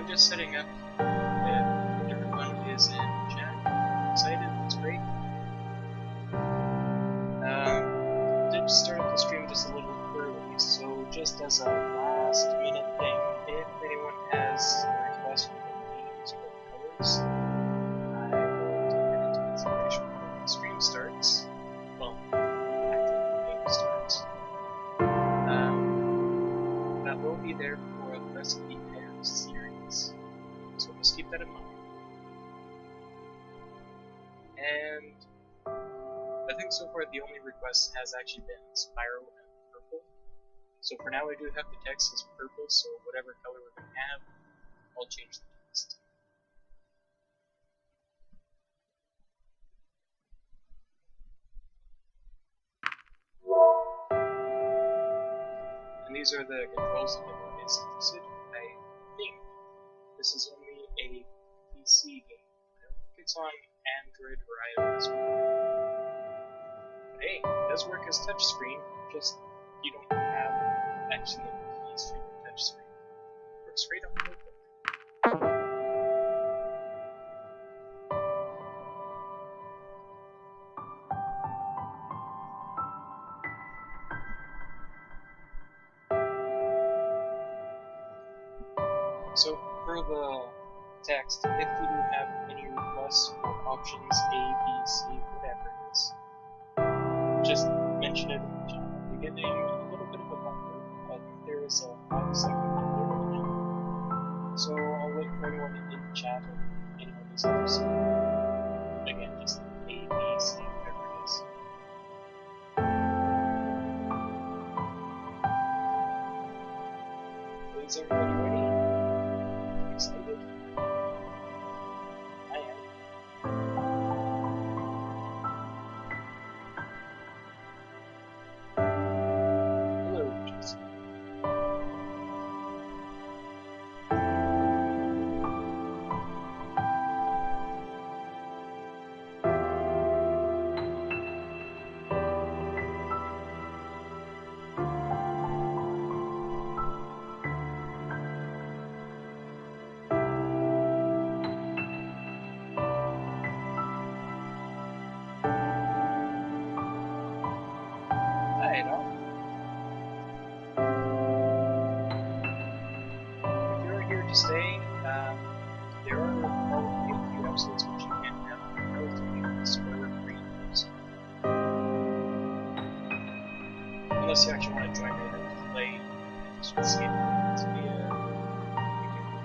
I'm just setting up. If everyone is in chat, excited, that's great. Did start the stream just a little early, so just as a last minute thing, if anyone has a request for names or colors, I will take that into consideration when the stream starts. Well, after the game starts. That will be there for the rest of the pairs series, so just keep that in mind. And I think so far the only request has actually been Spyro and Purple. So for now I do have the text as purple, so whatever color we're going to have, I'll change the text. And these are the controls if anyone is interested. I think this is only a PC game. I don't think it's on Android or iOS. But hey, it does work as touchscreen, just you don't have actually a keys for your touchscreen. It works great on the notebook. So for the text, if you do have any requests for options A, B, C, whatever it is, just mention it in the chat. You're getting a little bit of a buffer. I think there is a 5-second delay right now. So I'll wait for anyone in the chat or anyone who's interested. Again, just A, B, C, whatever it is. Is everybody ready? Excited? I am. Hello, Jesse. Hi, Doc. If you're here to stay, there are probably a few episodes which you can have relatively spoiler-free news. Unless you actually want to join me and play just with Scaly Wings via YouTube.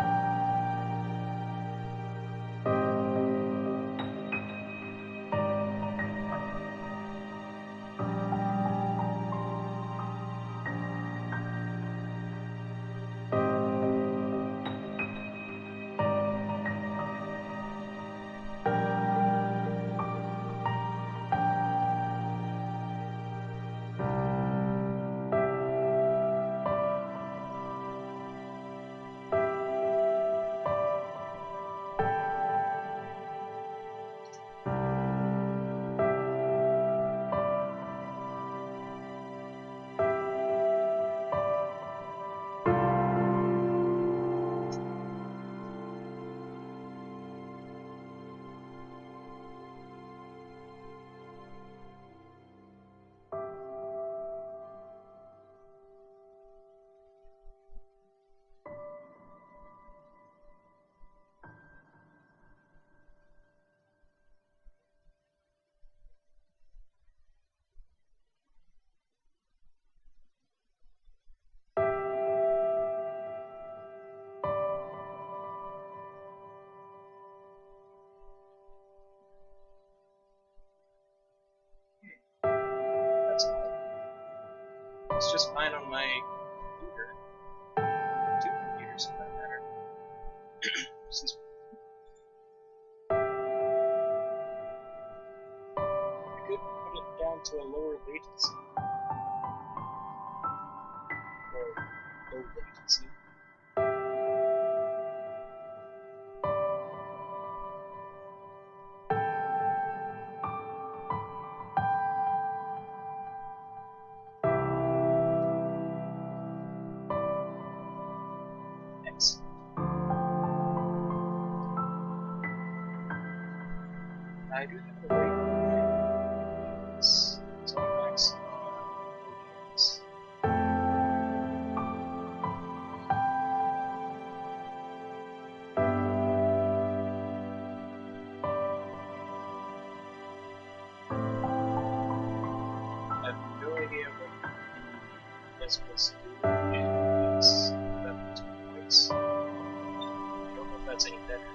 That's odd. It's just fine on my computer. Two computers, for that matter. Excuse me. I could put it down to a lower latency. Or low latency. Excellent. I do have the right so max OBS. I have no idea what the is supposed to do, and it's 11 points. I don't know if that's any better.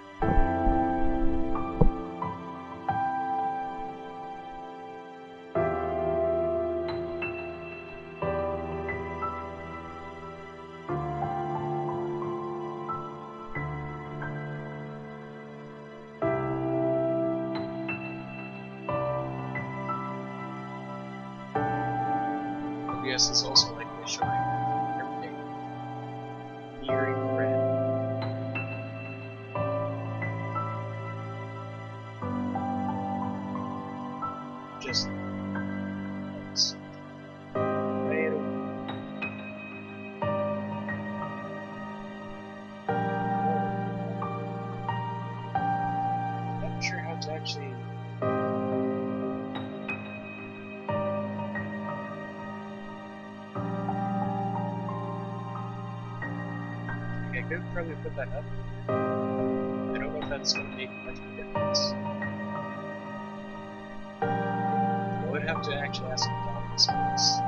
OBS is also likely showing everything nearing red. Just nice. Wait a minute. I'm not sure how to actually. I could probably put that up. I don't know if that's going to make much of a difference. I would have to actually ask Tom this place.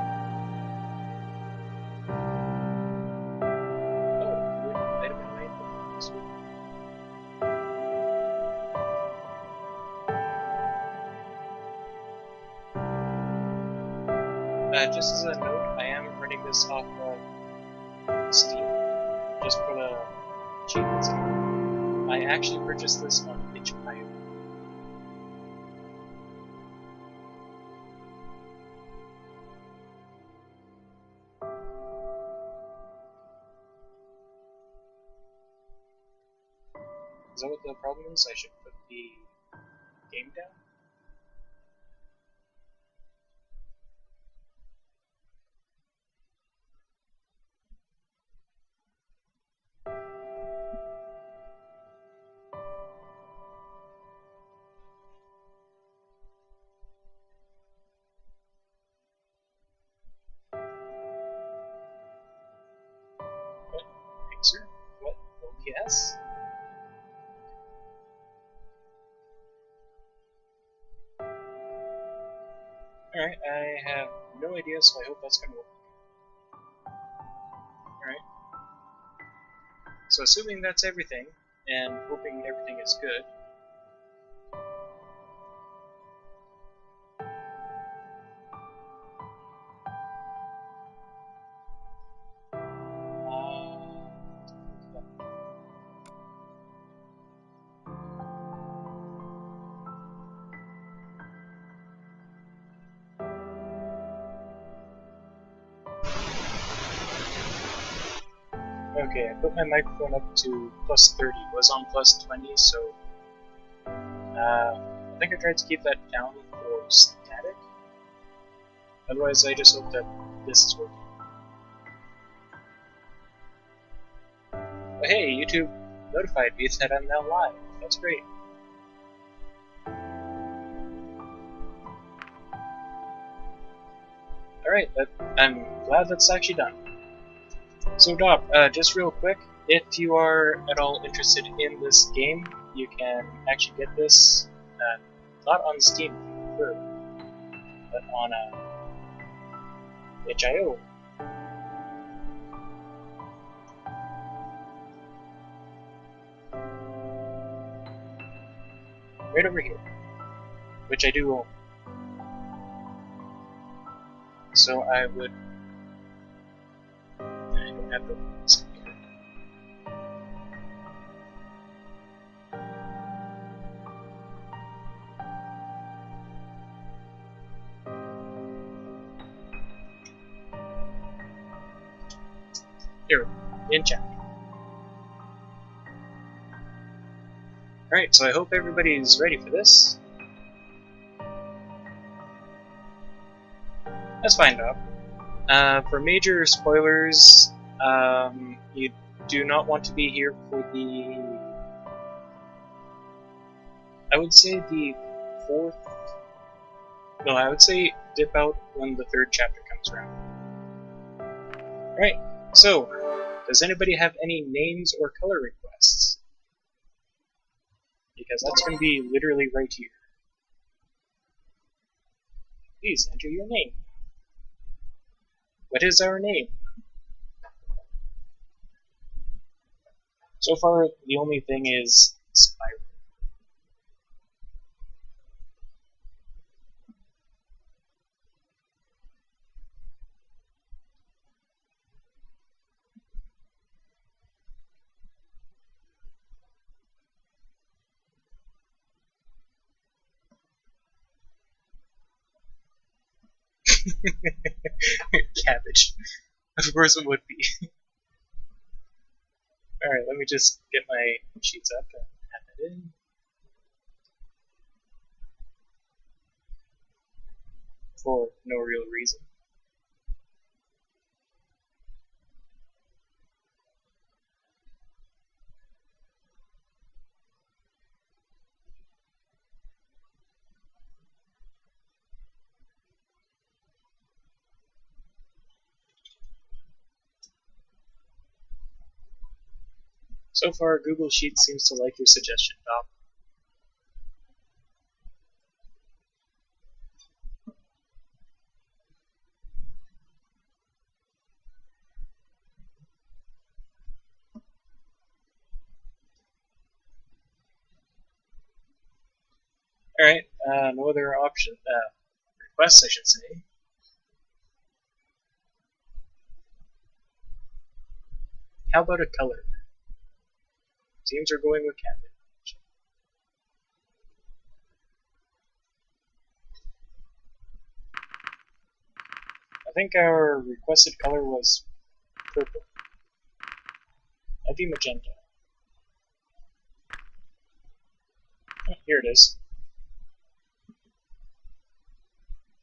Oh, would item and rate this week. Just as a note, I am running this off of Steam. Just for the achievements. I actually purchased this on itch.io. Is that what the problem is? I should put the game down? What? Mixer? What? OBS? Alright, I have no idea, so I hope that's gonna work. Alright. So assuming that's everything, and hoping everything is good, okay, I put my microphone up to plus 30. It was on plus 20, so I think I tried to keep that down for static. Otherwise, I just hope that this is working. But hey, YouTube notified me that I'm now live. That's great. Alright, I'm glad that's actually done. So Doc, just real quick, if you are at all interested in this game, you can actually get this, not on Steam if you prefer, but on itch.io. Right over here, which I do own. So I would... I don't have the links here. Here, in chat. Alright, so I hope everybody's ready for this. That's fine, Doc. For major spoilers, you do not want to be here for the... I would say the 4th. No, I would say dip out when the 3rd chapter comes around. Alright, so, does anybody have any names or color requests? Because that's going to be literally right here. Please enter your name. What is our name? So far, the only thing is Spiral. Cabbage. Of course it would be. Alright, let me just get my sheets up and add that in. For no real reason. So far, Google Sheets seems to like your suggestion, Bob. Alright, no other option, requests, I should say. How about a color? Teams are going with cabbage. I think our requested color was purple. Might be magenta. Oh, here it is.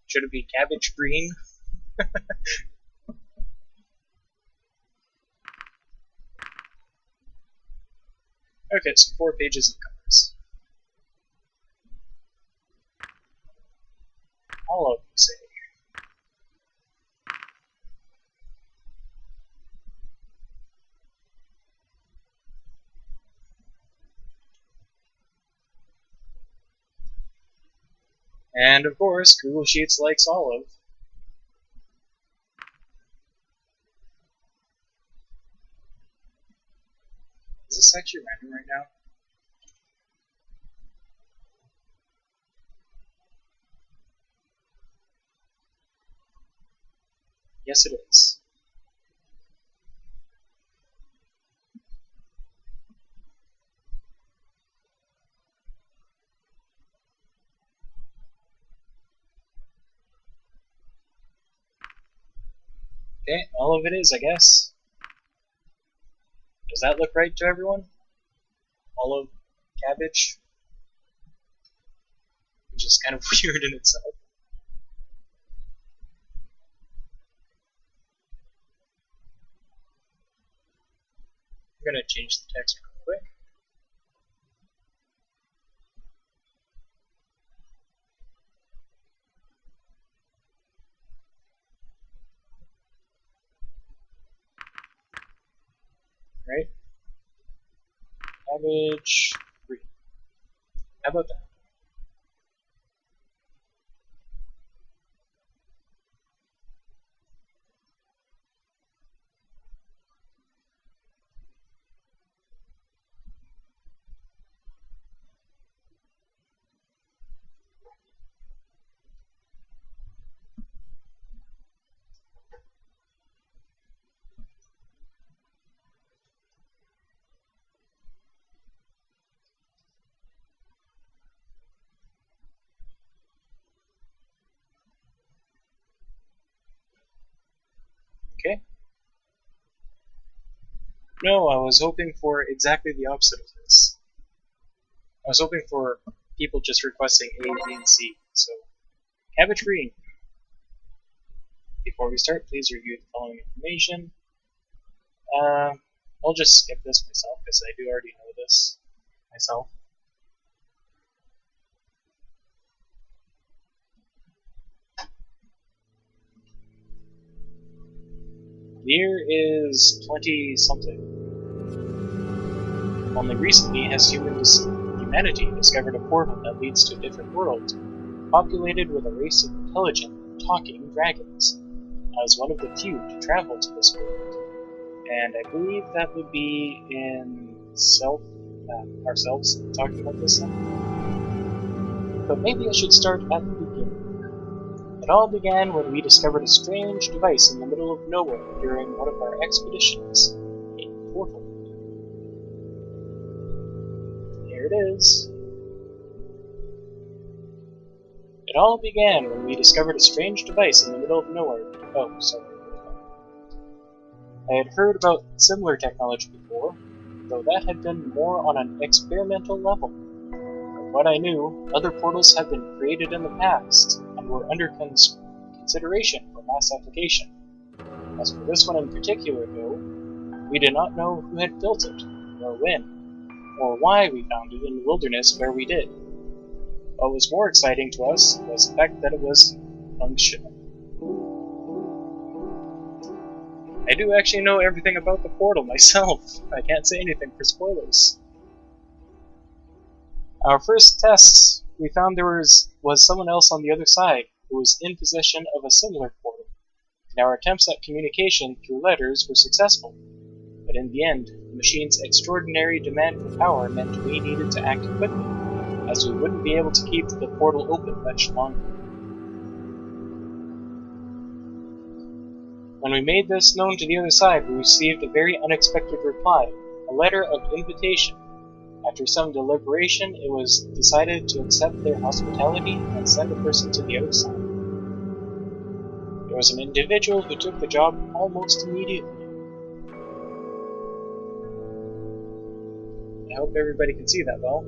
Should it be cabbage green? Okay, so 4 pages of colors. All of them say. And of course, Google Sheets likes olive. Is this actually random right now? Yes, it is. Okay, all of it is, I guess. Does that look right to everyone? Olive, cabbage? Which is kind of weird in itself. I'm gonna change the text real quick. Right? Cabbage green. How about that? Okay. No, I was hoping for exactly the opposite of this. I was hoping for people just requesting A, B, and C. So, cabbage green. Before we start, please review the following information. I'll just skip this myself because I do already know this myself. The year is 20-something. Only recently has humanity discovered a portal that leads to a different world, populated with a race of intelligent, talking dragons. I was one of the few to travel to this world, and I believe that would be in ourselves talking about this then. But maybe I should start at the beginning. It all began when we discovered a strange device in the middle of nowhere during one of our expeditions, a portal. Here it is. It all began when we discovered a strange device in the middle of nowhere. Oh, sorry. I had heard about similar technology before, though that had been more on an experimental level. From what I knew, other portals had been created in the past, and were under consideration for mass application. As for this one in particular, though, we did not know who had built it, or when, or why we found it in the wilderness where we did. What was more exciting to us was the fact that it was functional. I do actually know everything about the portal myself. I can't say anything for spoilers. Our first tests, we found there was someone else on the other side who was in possession of a similar portal, and our attempts at communication through letters were successful. But in the end, the machine's extraordinary demand for power meant we needed to act quickly, as we wouldn't be able to keep the portal open much longer. When we made this known to the other side, we received a very unexpected reply, a letter of invitation. After some deliberation, it was decided to accept their hospitality and send a person to the other side. There was an individual who took the job almost immediately. I hope everybody can see that well.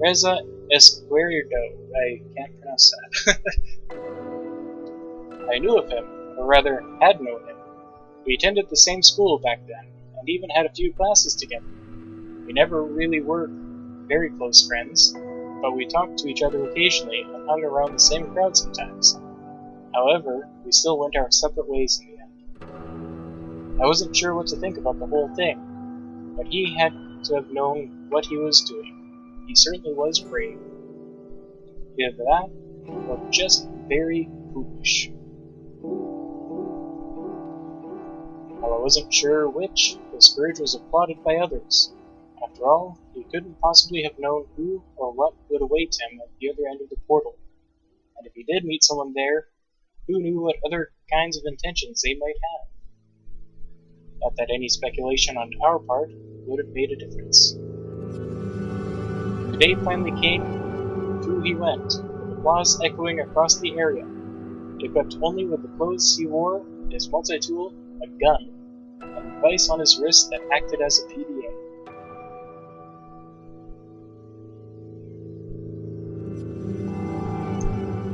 Reza Esquerdo, I can't pronounce that. I knew of him, or rather, had known him. We attended the same school back then, and even had a few classes together. We never really were very close friends, but we talked to each other occasionally and hung around the same crowd sometimes. However, we still went our separate ways in the end. I wasn't sure what to think about the whole thing, but he had to have known what he was doing. He certainly was brave. Either that, or just very foolish. While I wasn't sure which, his courage was applauded by others. After all, he couldn't possibly have known who or what would await him at the other end of the portal. And if he did meet someone there, who knew what other kinds of intentions they might have? Not that any speculation on our part would have made a difference. The day finally came, through he went, with applause echoing across the area. Equipped only with the clothes he wore, his multi-tool, a gun, and a device on his wrist that acted as a PDA.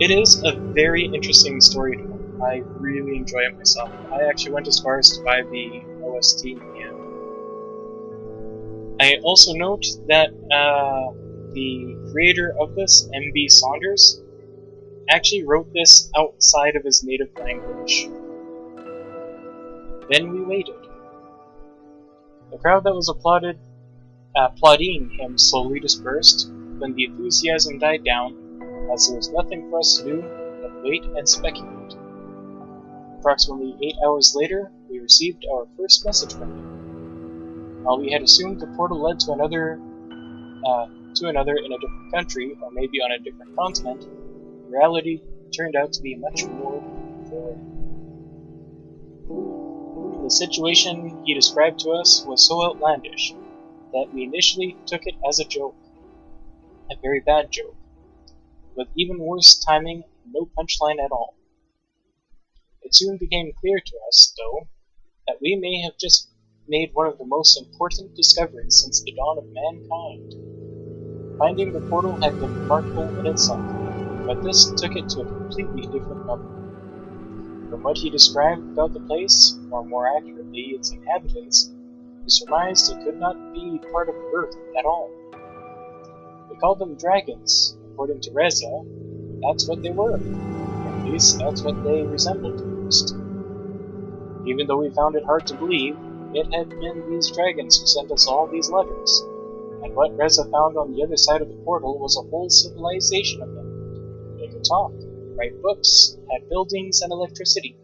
It is a very interesting story to know. I really enjoy it myself. I actually went as far as to buy the OST in the end. I also note that the creator of this, M.B. Saunders, actually wrote this outside of his native language. Then we waited. The crowd that was applauding him slowly dispersed, when the enthusiasm died down, as there was nothing for us to do but wait and speculate. Approximately 8 hours later, we received our first message from him. While we had assumed the portal led to another in a different country, or maybe on a different continent, reality turned out to be much more boring. The situation he described to us was so outlandish that we initially took it as a joke. A very bad joke, with even worse timing and no punchline at all. It soon became clear to us, though, that we may have just made one of the most important discoveries since the dawn of mankind. Finding the portal had been remarkable in itself, but this took it to a completely different level. From what he described about the place, or more accurately, its inhabitants, we surmised it could not be part of Earth at all. We called them dragons. According to Reza, that's what they were. At least, that's what they resembled most. Even though we found it hard to believe, it had been these dragons who sent us all these letters. And what Reza found on the other side of the portal was a whole civilization of them. They could talk, write books, had buildings and electricity.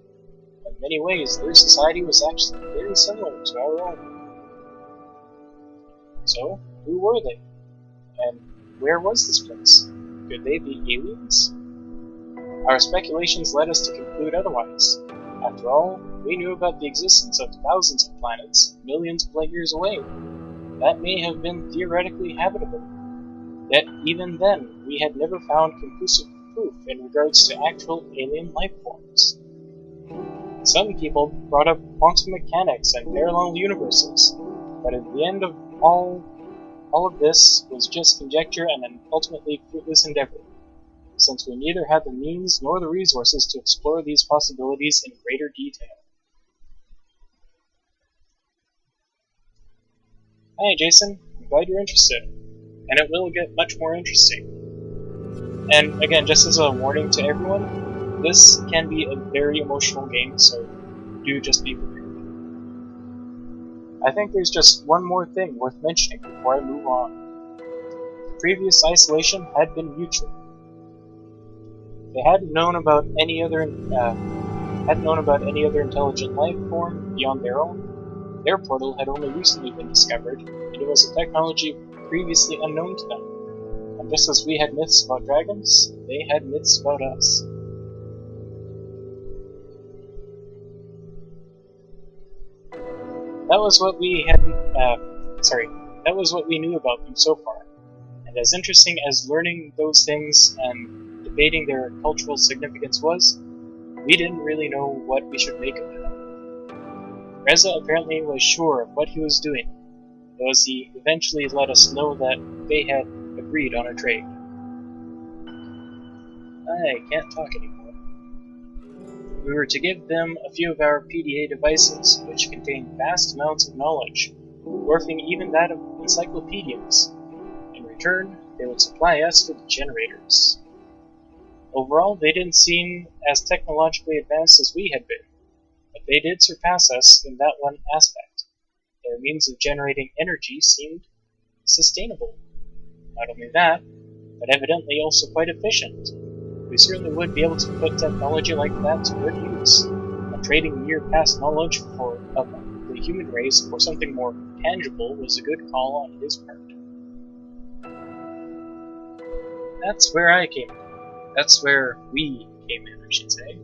In many ways, their society was actually very similar to our own. So, who were they? And where was this place? Could they be aliens? Our speculations led us to conclude otherwise. After all, we knew about the existence of thousands of planets, millions of light years away, that may have been theoretically habitable. Yet even then, we had never found conclusive proof in regards to actual alien life forms. Some people brought up quantum mechanics and parallel universes, but at the end of all of this was just conjecture and an ultimately fruitless endeavor, since we neither had the means nor the resources to explore these possibilities in greater detail. Hi Jason, I'm glad you're interested, and it will get much more interesting. And again, just as a warning to everyone, this can be a very emotional game, so do just be prepared. I think there's just one more thing worth mentioning before I move on. The previous isolation had been mutual. They hadn't known about any other intelligent life form beyond their own. Their portal had only recently been discovered, and it was a technology previously unknown to them. And just as we had myths about dragons, they had myths about us. That was what we knew about them so far. And as interesting as learning those things and debating their cultural significance was, we didn't really know what we should make of it. Reza apparently was sure of what he was doing, though as he eventually let us know that they had agreed on a trade. I can't talk anymore. We were to give them a few of our PDA devices, which contained vast amounts of knowledge, dwarfing even that of encyclopedias. In return, they would supply us with generators. Overall, they didn't seem as technologically advanced as we had been, but they did surpass us in that one aspect. Their means of generating energy seemed sustainable. Not only that, but evidently also quite efficient. We certainly would be able to put technology like that to good use, and trading near past knowledge of the human race for something more tangible was a good call on his part. That's where I came in. That's where we came in, I should say.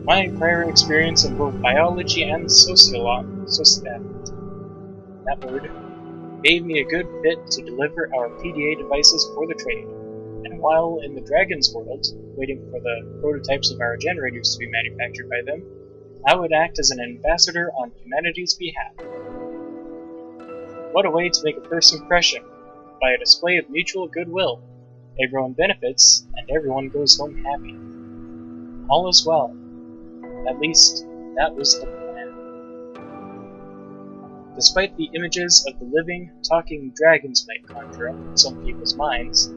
My prior experience in both biology and gave me a good fit to deliver our PDA devices for the trade. And while in the Dragon's world, waiting for the prototypes of our generators to be manufactured by them, I would act as an ambassador on humanity's behalf. What a way to make a first impression, by a display of mutual goodwill. Everyone benefits, and everyone goes home happy. All is well. At least, that was the plan. Despite the images of the living, talking dragons might conjure up in some people's minds,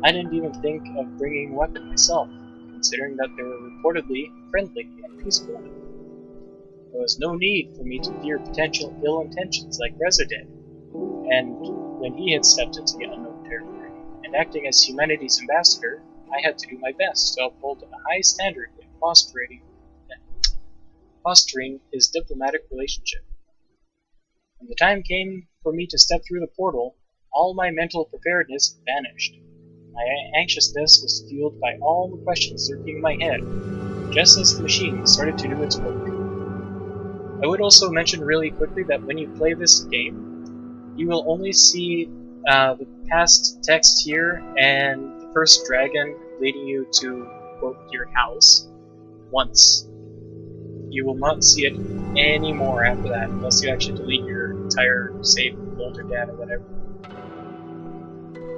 I didn't even think of bringing a weapon myself, considering that they were reportedly friendly and peaceful enough. There was no need for me to fear potential ill intentions like Reza did, and when he had stepped into the unknown territory, and acting as humanity's ambassador, I had to do my best to uphold a high standard in fostering his diplomatic relationship. When the time came for me to step through the portal, all my mental preparedness vanished. My anxiousness was fueled by all the questions lurking in my head, just as the machine started to do its work. I would also mention really quickly that when you play this game, you will only see the past text here and the first dragon leading you to, quote, your house once. You will not see it anymore after that, unless you actually delete your entire save folder data or whatever.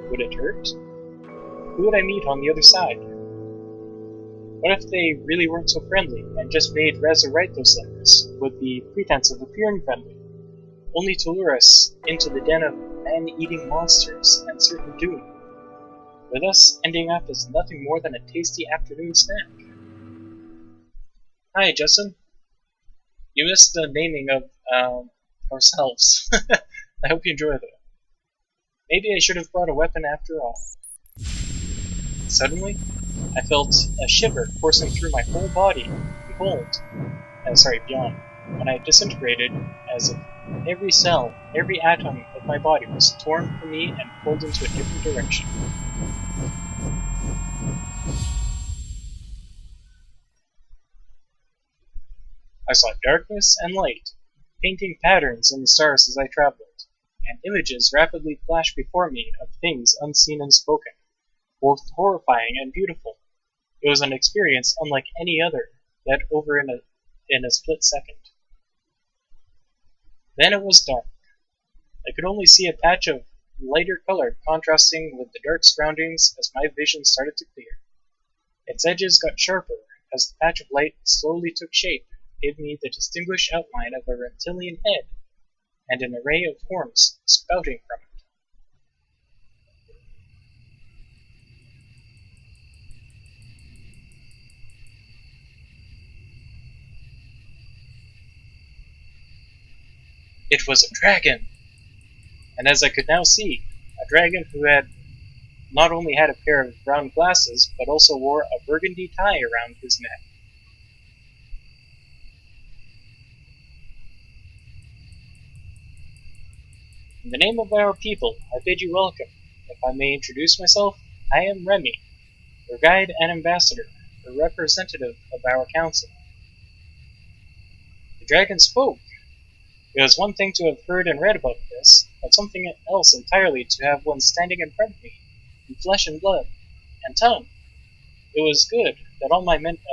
Would it hurt? Who would I meet on the other side? What if they really weren't so friendly and just made Reza write those letters with the pretense of appearing friendly, only to lure us into the den of man-eating monsters and certain doom, with us ending up as nothing more than a tasty afternoon snack? Hi, Justin. You missed the naming of ourselves. I hope you enjoy though. Maybe I should have brought a weapon after all. Suddenly, I felt a shiver coursing through my whole body. Beyond. When I disintegrated, as if every cell, every atom of my body was torn from me and pulled into a different direction. I saw darkness and light, painting patterns in the stars as I traveled, and images rapidly flashed before me of things unseen and spoken, both horrifying and beautiful. It was an experience unlike any other, yet over in a split second. Then it was dark. I could only see a patch of lighter color contrasting with the dark surroundings as my vision started to clear. Its edges got sharper as the patch of light slowly took shape, gave me the distinguished outline of a reptilian head and an array of horns spouting from it. It was a dragon! And as I could now see, a dragon who had not only had a pair of brown glasses, but also wore a burgundy tie around his neck. In the name of our people, I bid you welcome. If I may introduce myself, I am Remy, your guide and ambassador, a representative of our council. The dragon spoke. It was one thing to have heard and read about this, but something else entirely to have one standing in front of me, in flesh and blood, and tongue. It was good that all my mental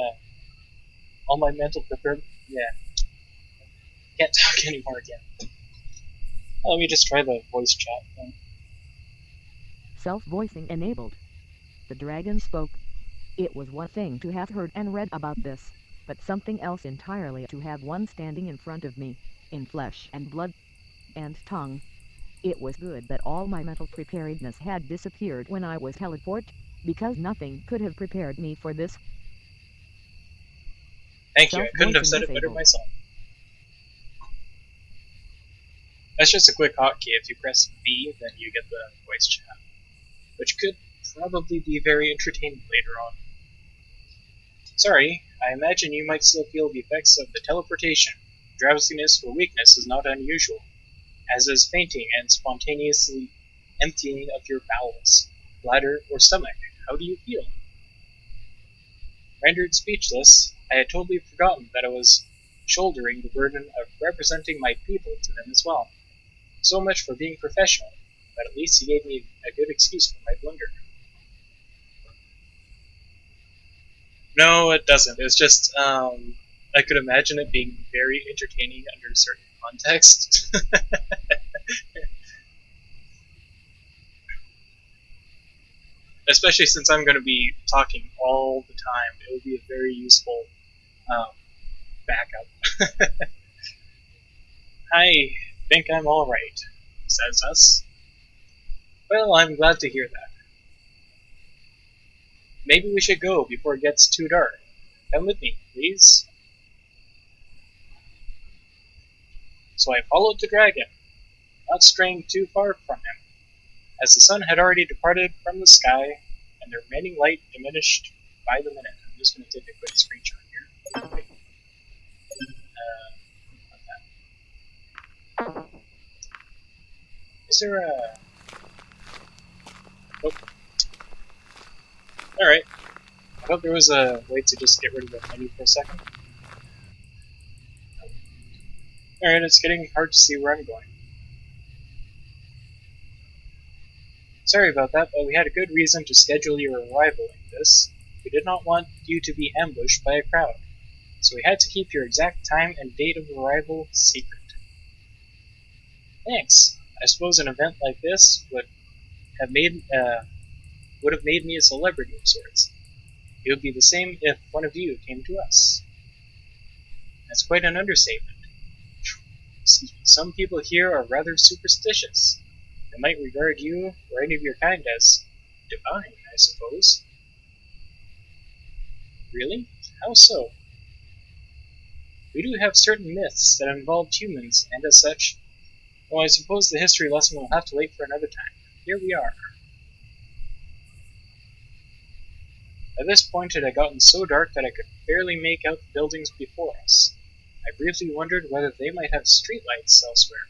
can't talk anymore again. Let me just try the voice chat thing. Self-voicing enabled. The dragon spoke. It was one thing to have heard and read about this, but something else entirely to have one standing in front of me, in flesh and blood and tongue. It was good that all my mental preparedness had disappeared when I was teleported, because nothing could have prepared me for this. Thank you, I couldn't have said it better myself. That's just a quick hotkey. If you press B, then you get the voice chat, which could probably be very entertaining later on. Sorry, I imagine you might still feel the effects of the teleportation. Drowsiness or weakness is not unusual, as is fainting and spontaneously emptying of your bowels, bladder, or stomach. How do you feel? Rendered speechless, I had totally forgotten that I was shouldering the burden of representing my people to them as well. So much for being professional, but at least he gave me a good excuse for my blunder. No, it doesn't. It's just, I could imagine it being very entertaining under a certain context. Especially since I'm going to be talking all the time, it would be a very useful backup. I think I'm alright, says us. Well, I'm glad to hear that. Maybe we should go before it gets too dark. Come with me, please. So I followed the dragon, not straying too far from him, as the sun had already departed from the sky, and their remaining light diminished by the minute. I'm just going to take a quick screenshot here. Is there a... Oh. Alright. I thought there was a way to just get rid of the menu for a second. Alright, it's getting hard to see where I'm going. Sorry about that, but we had a good reason to schedule your arrival like this. We did not want you to be ambushed by a crowd, so we had to keep your exact time and date of arrival secret. Thanks. I suppose an event like this would have made me a celebrity of sorts. It would be the same if one of you came to us. That's quite an understatement. Some people here are rather superstitious. They might regard you or any of your kind as divine, I suppose. Really? How so? We do have certain myths that involved humans, and as such, well, I suppose the history lesson will have to wait for another time. Here we are. At this point it had gotten so dark that I could barely make out the buildings before us. I briefly wondered whether they might have streetlights elsewhere,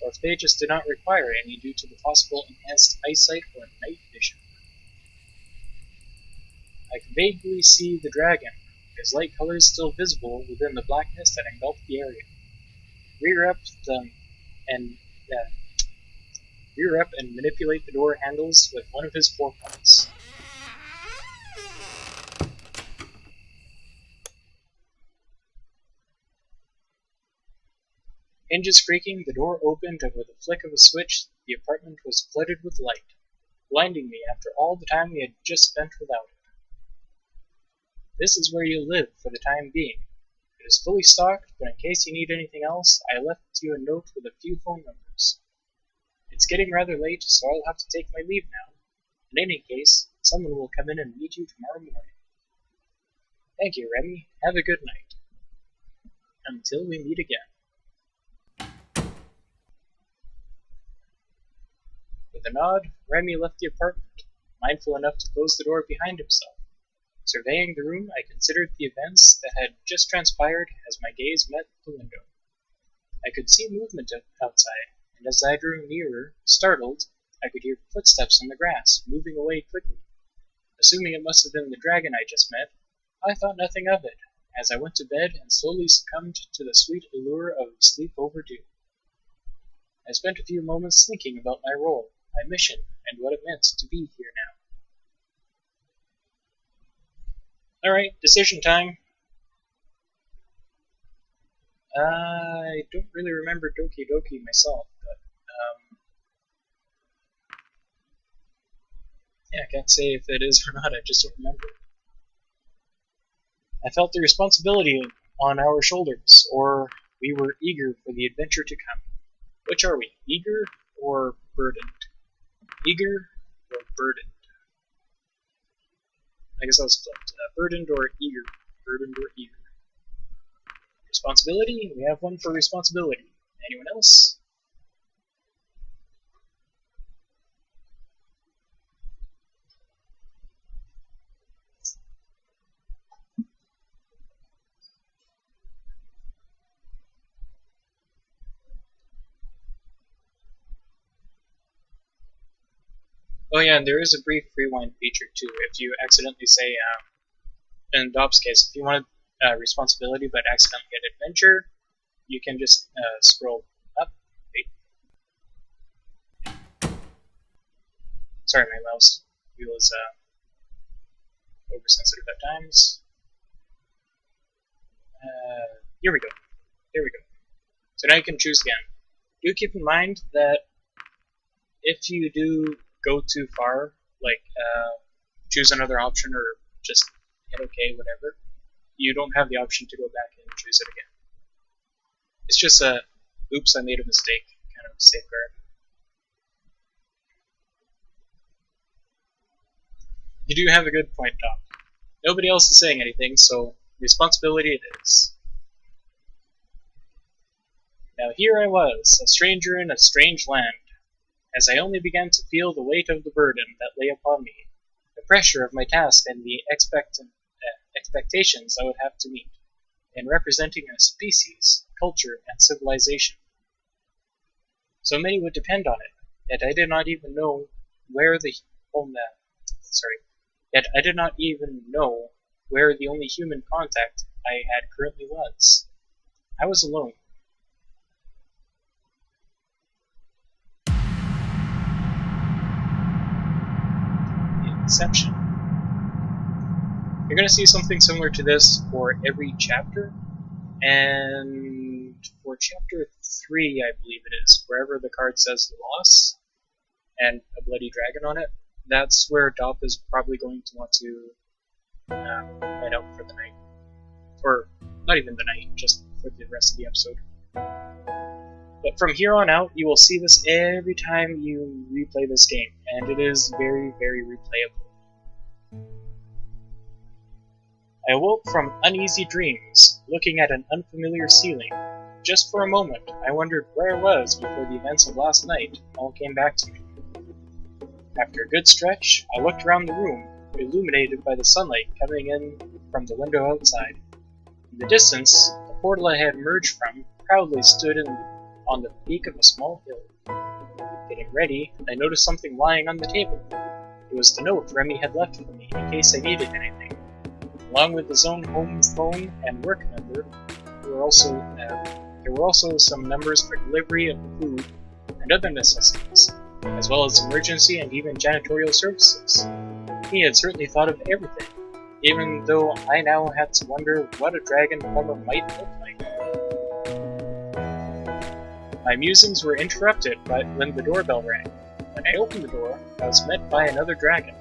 or if they just did not require any due to the possible enhanced eyesight or night vision. I could vaguely see the dragon, his light colors still visible within the black mist that engulfed the area. Rear up and manipulate the door handles with one of his forepaws. Hinges creaking, the door opened, and with a flick of a switch, the apartment was flooded with light, blinding me after all the time we had just spent without it. This is where you live for the time being. It is fully stocked, but in case you need anything else, I left you a note with a few phone numbers. It's getting rather late, so I'll have to take my leave now. In any case, someone will come in and meet you tomorrow morning. Thank you, Remy. Have a good night. Until we meet again. With a nod, Remy left the apartment, mindful enough to close the door behind himself. Surveying the room, I considered the events that had just transpired as my gaze met the window. I could see movement outside, and as I drew nearer, startled, I could hear footsteps in the grass, moving away quickly. Assuming it must have been the dragon I just met, I thought nothing of it, as I went to bed and slowly succumbed to the sweet allure of sleep overdue. I spent a few moments thinking about my role, my mission, and what it meant to be here now. Alright, decision time. I don't really remember Doki Doki myself, but yeah, I can't say if it is or not, I just don't remember. I felt the responsibility on our shoulders, or we were eager for the adventure to come. Which are we, eager or burdened? Eager or burdened? I guess I was flipped. Burdened or eager? Burdened or eager? Responsibility? We have one for responsibility. Anyone else? Oh yeah, and there is a brief rewind feature too. If you accidentally say, in Dob's case, if you wanted responsibility but accidentally get adventure, you can just scroll up. Wait. Sorry, my mouse wheel is oversensitive at times. Here we go. There we go. So now you can choose again. Do keep in mind that if you do go too far, like choose another option or just hit OK, whatever, you don't have the option to go back and choose it again. It's just a, oops, I made a mistake kind of safeguard. You do have a good point, Doc. Nobody else is saying anything, so responsibility it is. Now here I was, a stranger in a strange land, as I only began to feel the weight of the burden that lay upon me, the pressure of my task and the expectations I would have to meet, in representing a species, culture, and civilization. So many would depend on it, yet I did not even know where the only human contact I had currently was. I was alone. Inception. You're going to see something similar to this for every chapter, and for chapter 3, I believe it is, wherever the card says loss and a bloody dragon on it, that's where Dop is probably going to want to head out for the night. Or, not even the night, just for the rest of the episode. But from here on out, you will see this every time you replay this game, and it is very, very replayable. I awoke from uneasy dreams, looking at an unfamiliar ceiling. Just for a moment, I wondered where I was before the events of last night all came back to me. After a good stretch, I looked around the room, illuminated by the sunlight coming in from the window outside. In the distance, the portal I had emerged from proudly stood on the peak of a small hill. Getting ready, I noticed something lying on the table. It was the note Remy had left for me in case I needed anything. Along with his own home phone and work number, there were also some numbers for delivery of food and other necessities, as well as emergency and even janitorial services. He had certainly thought of everything, even though I now had to wonder what a dragon plumber might look like. My musings were interrupted when the doorbell rang. When I opened the door, I was met by another dragon.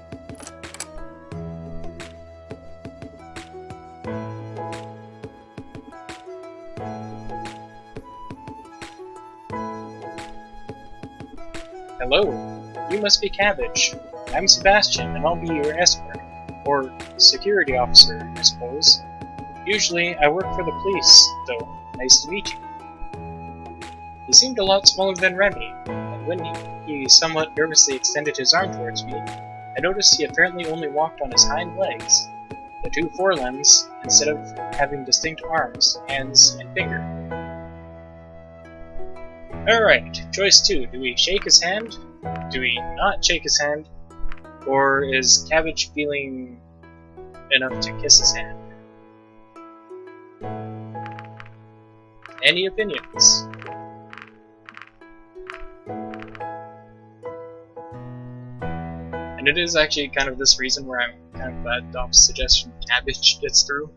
Hello, you must be Cabbage. I'm Sebastian, and I'll be your escort, or security officer, I suppose. Usually, I work for the police, though. Nice to meet you. He seemed a lot smaller than Remy, and when he somewhat nervously extended his arm towards me, I noticed he apparently only walked on his hind legs, the two forelimbs, instead of having distinct arms, hands, and finger. Alright, choice 2. Do we shake his hand? Do we not shake his hand? Or is Cabbage feeling enough to kiss his hand? Any opinions? And it is actually kind of this reason where I'm kind of glad Dom's suggestion Cabbage gets through.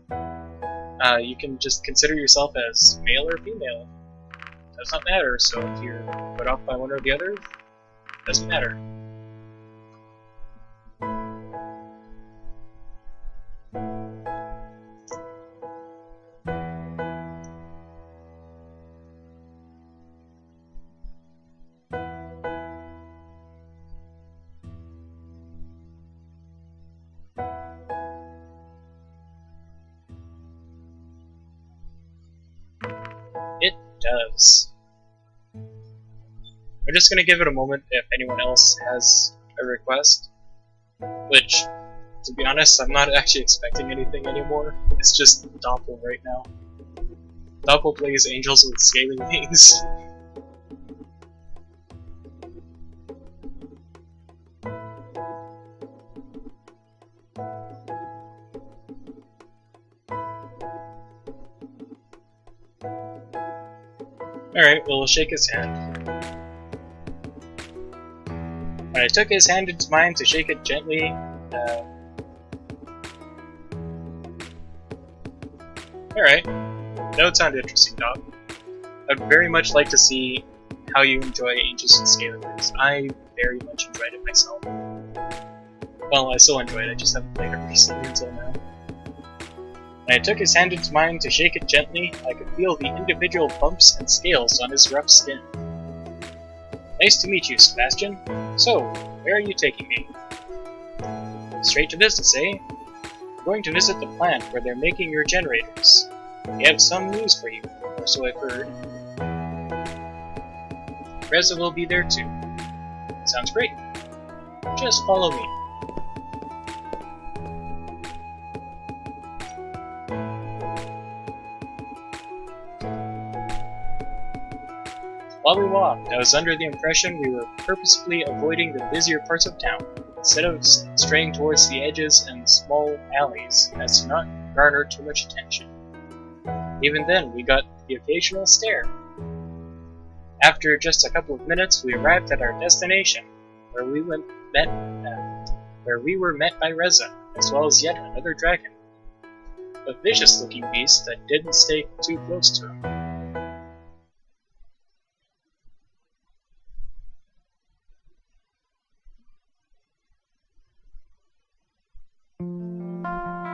You can just consider yourself as male or female. Does not matter, so if you're put off by one or the other, doesn't matter. It does. I'm just gonna give it a moment if anyone else has a request. Which, to be honest, I'm not actually expecting anything anymore. It's just Doppel right now. Doppel plays Angels with Scaly Wings. Alright, well, we'll shake his hand. When I took his hand into mine to shake it gently, alright, that would sound interesting, Doc. I'd very much like to see how you enjoy Angels and Scaly Wings. I very much enjoyed it myself. Well, I still enjoy it, I just haven't played it recently until now. When I took his hand into mine to shake it gently, I could feel the individual bumps and scales on his rough skin. Nice to meet you, Sebastian. So, where are you taking me? Straight to business, eh? I'm going to visit the plant where they're making your generators. They have some news for you, or so I've heard. Reza will be there too. Sounds great. Just follow me. While we walked, I was under the impression we were purposefully avoiding the busier parts of town, instead of straying towards the edges and small alleys, as to not garner too much attention. Even then, we got the occasional stare. After just a couple of minutes, we arrived at our destination, where we were met by Reza, as well as yet another dragon. A vicious-looking beast that didn't stay too close to him.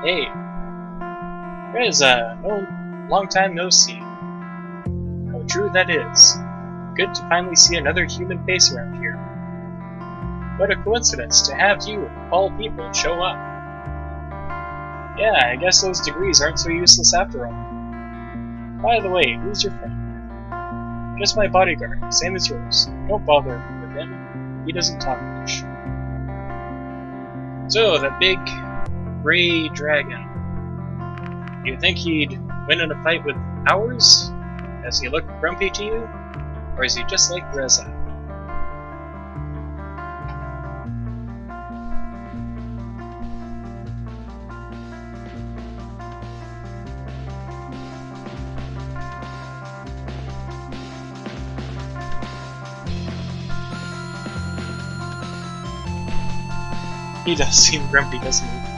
Hey, Reza, long time no see. How true that is. Good to finally see another human face around here. What a coincidence to have you, of all people, show up. Yeah, I guess those degrees aren't so useless after all. By the way, who's your friend? Just my bodyguard, same as yours. Don't bother with him. He doesn't talk much. So, that big, gray dragon. Do you think he'd win in a fight with ours? Does he look grumpy to you? Or is he just like Reza? He does seem grumpy, doesn't he?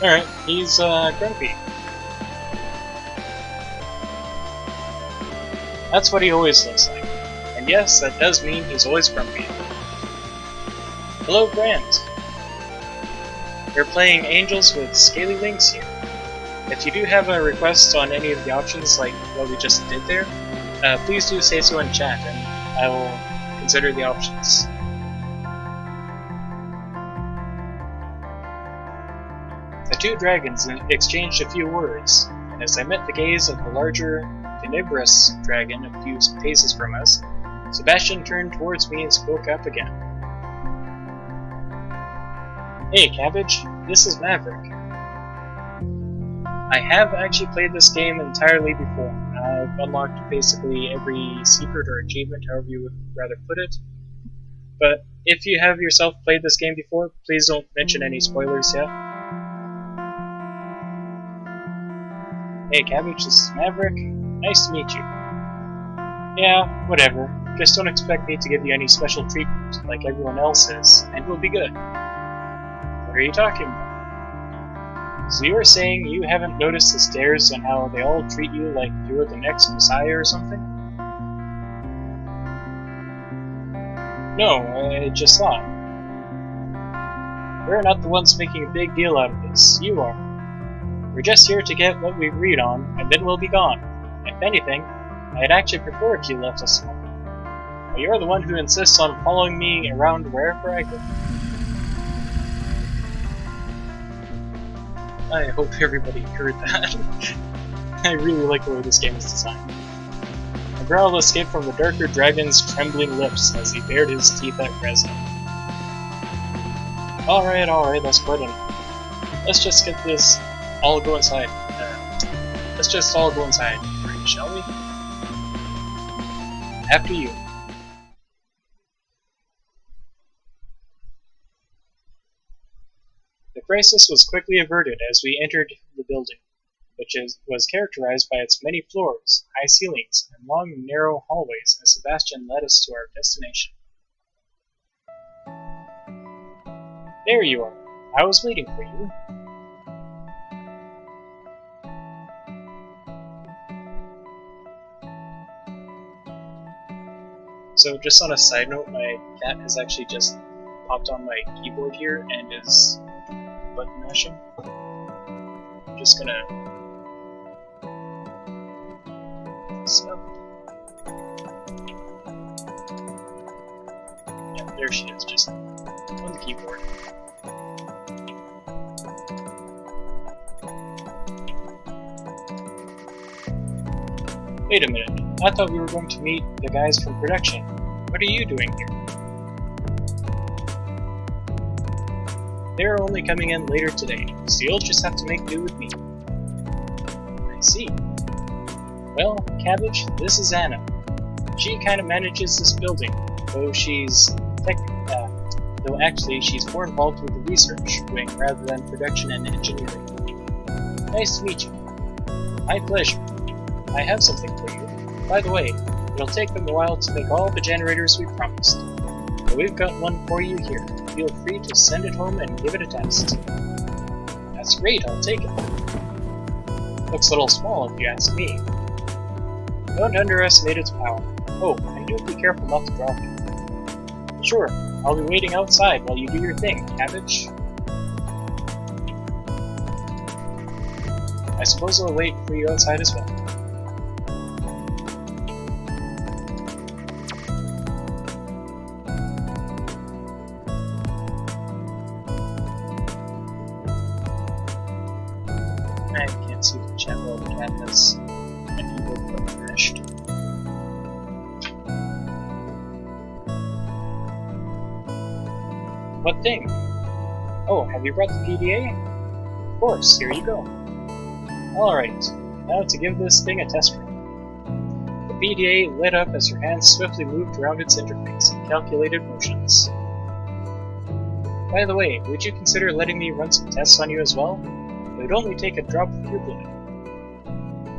Alright, he's grumpy. That's what he always looks like. And yes, that does mean he's always grumpy. Hello, Grant. You're playing Angels with Scaly Wings here. If you do have a request on any of the options like what we just did there, please do say so in chat and I will consider the options. The two dragons exchanged a few words, and as I met the gaze of the larger, carnivorous dragon a few paces from us, Sebastian turned towards me and spoke up again. Hey, Cabbage, this is Maverick. I have actually played this game entirely before. I've unlocked basically every secret or achievement, however you would rather put it. But if you have yourself played this game before, please don't mention any spoilers yet. Hey Cabbage, this is Maverick. Nice to meet you. Yeah, whatever. Just don't expect me to give you any special treatment like everyone else is, and we'll be good. What are you talking about? So you were saying you haven't noticed the stairs and how they all treat you like you're the next Messiah or something? No, I just thought. We're not the ones making a big deal out of this. You are. We're just here to get what we agreed on, and then we'll be gone. If anything, I'd actually prefer if you left us alone. But you're the one who insists on following me around wherever I go. I hope everybody heard that. I really like the way this game is designed. A growl escaped from the darker dragon's trembling lips as he bared his teeth at Reza. Alright, that's quite enough. Let's just get this all go inside. Let's just all go inside, shall we? After you. The crisis was quickly averted as we entered the building, which was characterized by its many floors, high ceilings, and long, narrow hallways as Sebastian led us to our destination. There you are. I was waiting for you. So just on a side note, my cat has actually just popped on my keyboard here and is button mashing. I'm just gonna stop. Yeah, there she is, just on the keyboard. Wait a minute, I thought we were going to meet the guys from production. What are you doing here? They're only coming in later today, so you'll just have to make do with me. I see. Well, Cabbage, this is Anna. She kind of manages this building, though though actually she's more involved with the research wing rather than production and engineering. Nice to meet you. My pleasure. I have something for you. By the way, it'll take them a while to make all the generators we promised. But we've got one for you here. Feel free to send it home and give it a test. That's great, I'll take it. Looks a little small if you ask me. Don't underestimate its power. Oh, and do be careful not to drop it. Sure, I'll be waiting outside while you do your thing, Cabbage. I suppose I'll wait for you outside as well. I can't see the chat while the cat has an evil book finished. What thing? Oh, have you brought the PDA? Of course, here you go. Alright, now to give this thing a test run. The PDA lit up as her hands swiftly moved around its interface in calculated motions. By the way, would you consider letting me run some tests on you as well? It would only take a drop of your blood.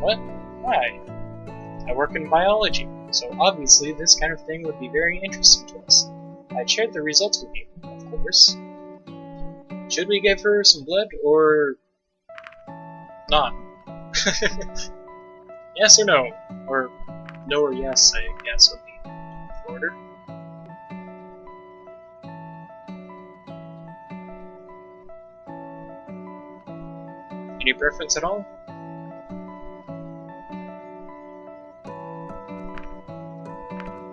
What? Why? I work in biology, so obviously this kind of thing would be very interesting to us. I'd shared the results with you, of course. Should we give her some blood, or not? Yes or no? Or no or yes, I guess would be the order. Any preference at all?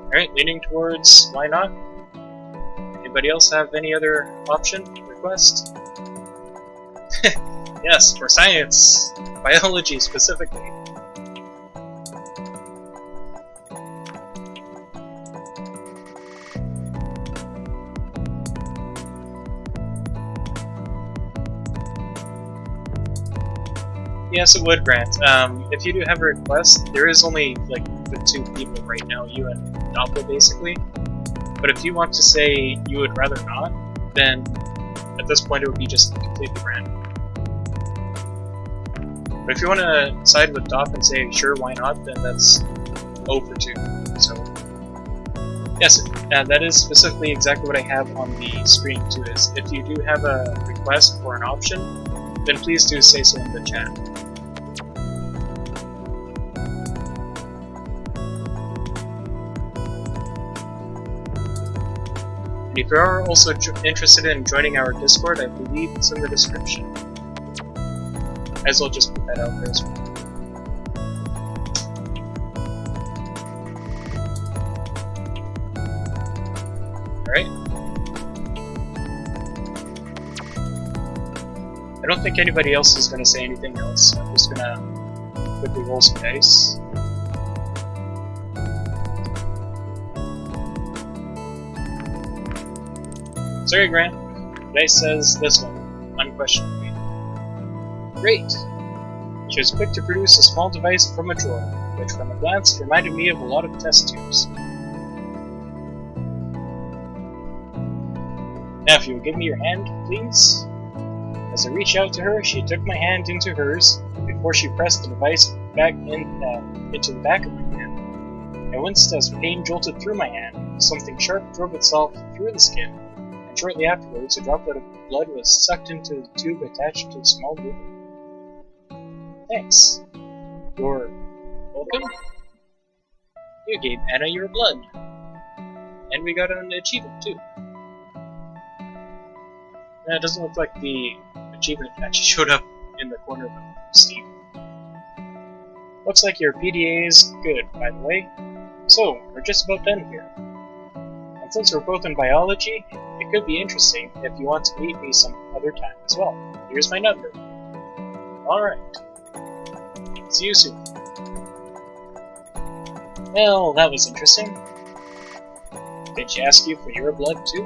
Alright, leaning towards why not? Anybody else have any other option, request? Yes, for science! Biology specifically. Yes, it would, Grant. If you do have a request, there is only like the two people right now, you and Doppler basically. But if you want to say you would rather not, then at this point it would be just completely random. But if you want to side with Dop and say sure, why not, then that's 0 for 2. So yes, that is specifically exactly what I have on the screen too. Is if you do have a request for an option, then please do say so in the chat. And if you are also interested in joining our Discord, I believe it's in the description. Might as well just put that out there as well. Alright. I don't think anybody else is going to say anything else, so I'm just going to quickly roll some dice. Sorry, Grant. Dice says this one, unquestionably. Great! She was quick to produce a small device from a drawer, which from a glance reminded me of a lot of test tubes. Now if you will give me your hand, please? As I reached out to her, she took my hand into hers before she pressed the device back into the back of my hand. I winced as pain jolted through my hand. Something sharp drove itself through the skin, and shortly afterwards a droplet of blood was sucked into the tube attached to the small needle. Thanks. You're welcome? You gave Anna your blood. And we got an achievement too. It doesn't look like the achievement actually showed up in the corner of Steam. Looks like your PDA is good, by the way. So, we're just about done here. And since we're both in biology, it could be interesting if you want to meet me some other time as well. Here's my number. Alright. See you soon. Well, that was interesting. Did she ask you for your blood too?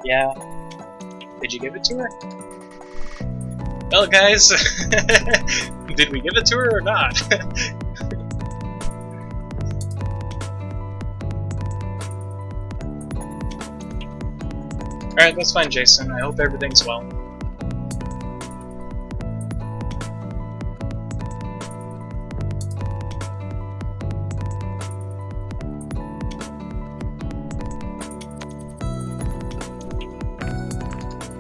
Yeah. Did you give it to her? Well, guys, did we give it to her or not? Alright, that's fine, Jason. I hope everything's well.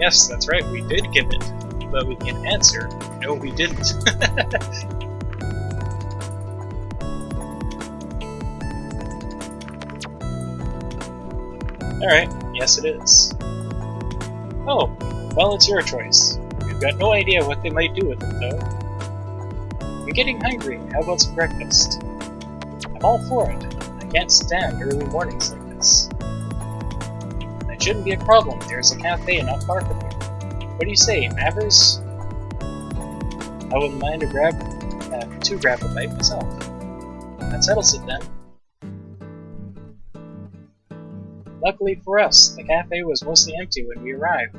Yes, that's right, we did give it. But we can answer, no we didn't. Alright, yes it is. Oh, well it's your choice. We've got no idea what they might do with it, though. I'm getting hungry. How about some breakfast? I'm all for it. I can't stand early mornings like this. That shouldn't be a problem. There's a cafe not far from here. What do you say, Mavericks? I wouldn't mind to grab a bite myself. That settles it then. Luckily for us, the cafe was mostly empty when we arrived,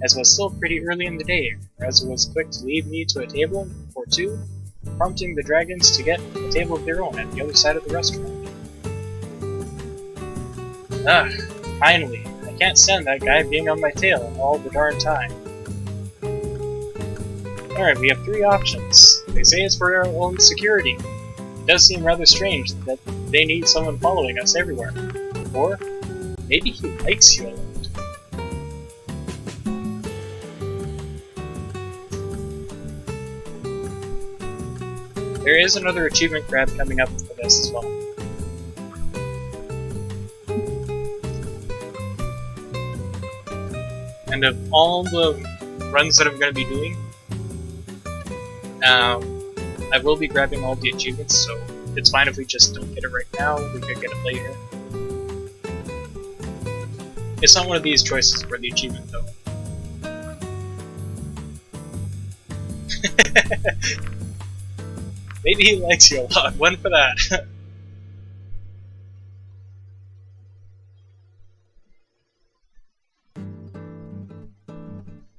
as it was still pretty early in the day. Reza was quick to lead me to a table for two, prompting the dragons to get a table of their own at the other side of the restaurant. Ah, finally! I can't stand that guy being on my tail all the darn time. Alright, we have three options. They say it's for our own security. It does seem rather strange that they need someone following us everywhere. Or, maybe he likes you a lot. There is another achievement grab coming up for this as well. And of all the runs that I'm going to be doing, I will be grabbing all the achievements, so it's fine if we just don't get it right now, we could get it later. It's not one of these choices for the achievement, though. Maybe he likes you a lot, one for that.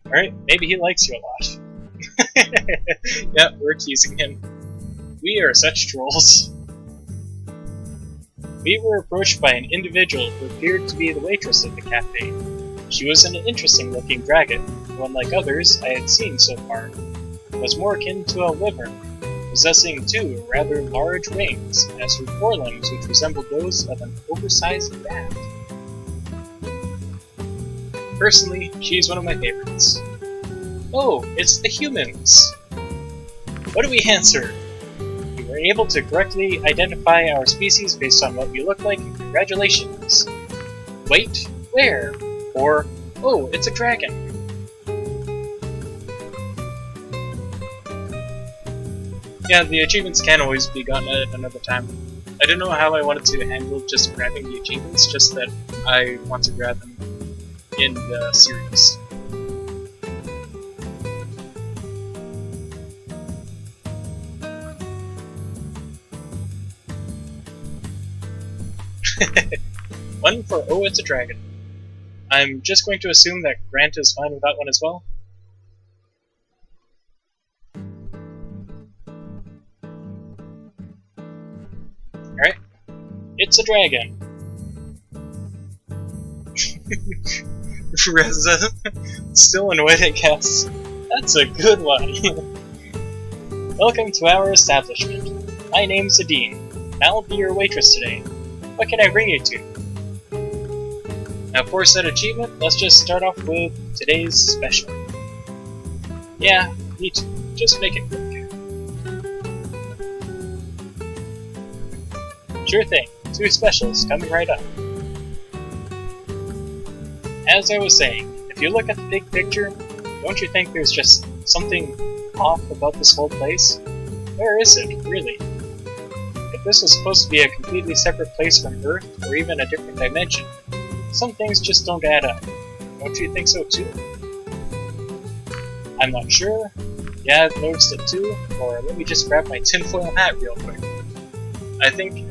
Alright, maybe he likes you a lot. Yep, we're teasing him. We are such trolls. We were approached by an individual who appeared to be the waitress at the cafe. She was an interesting-looking dragon, unlike others I had seen so far. It was more akin to a wyvern, possessing two rather large wings, as her forelimbs which resembled those of an oversized bat. Personally, she's one of my favorites. Oh, it's the humans! What do we answer? We were able to correctly identify our species based on what we look like. Congratulations! Wait, where? Or, oh, it's a dragon! Yeah, the achievements can always be gotten at another time. I don't know how I wanted to handle just grabbing the achievements, just that I want to grab them in the series. One for oh, it's a dragon. I'm just going to assume that Grant is fine with that one as well. Alright. It's a dragon. Reza. Still annoyed, I guess. That's a good one. Welcome to our establishment. My name's Adine. I'll be your waitress today. What can I bring you to? Now for said achievement, let's just start off with today's special. Yeah, me too. Just make it quick. Sure thing. 2 specials coming right up. As I was saying, if you look at the big picture, don't you think there's just something off about this whole place? Where is it, really? If this was supposed to be a completely separate place from Earth, or even a different dimension, some things just don't add up. Don't you think so too? I'm not sure. Yeah, I've noticed it too. Or let me just grab my tinfoil hat real quick. I think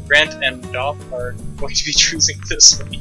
Grant and Doff are going to be choosing this one.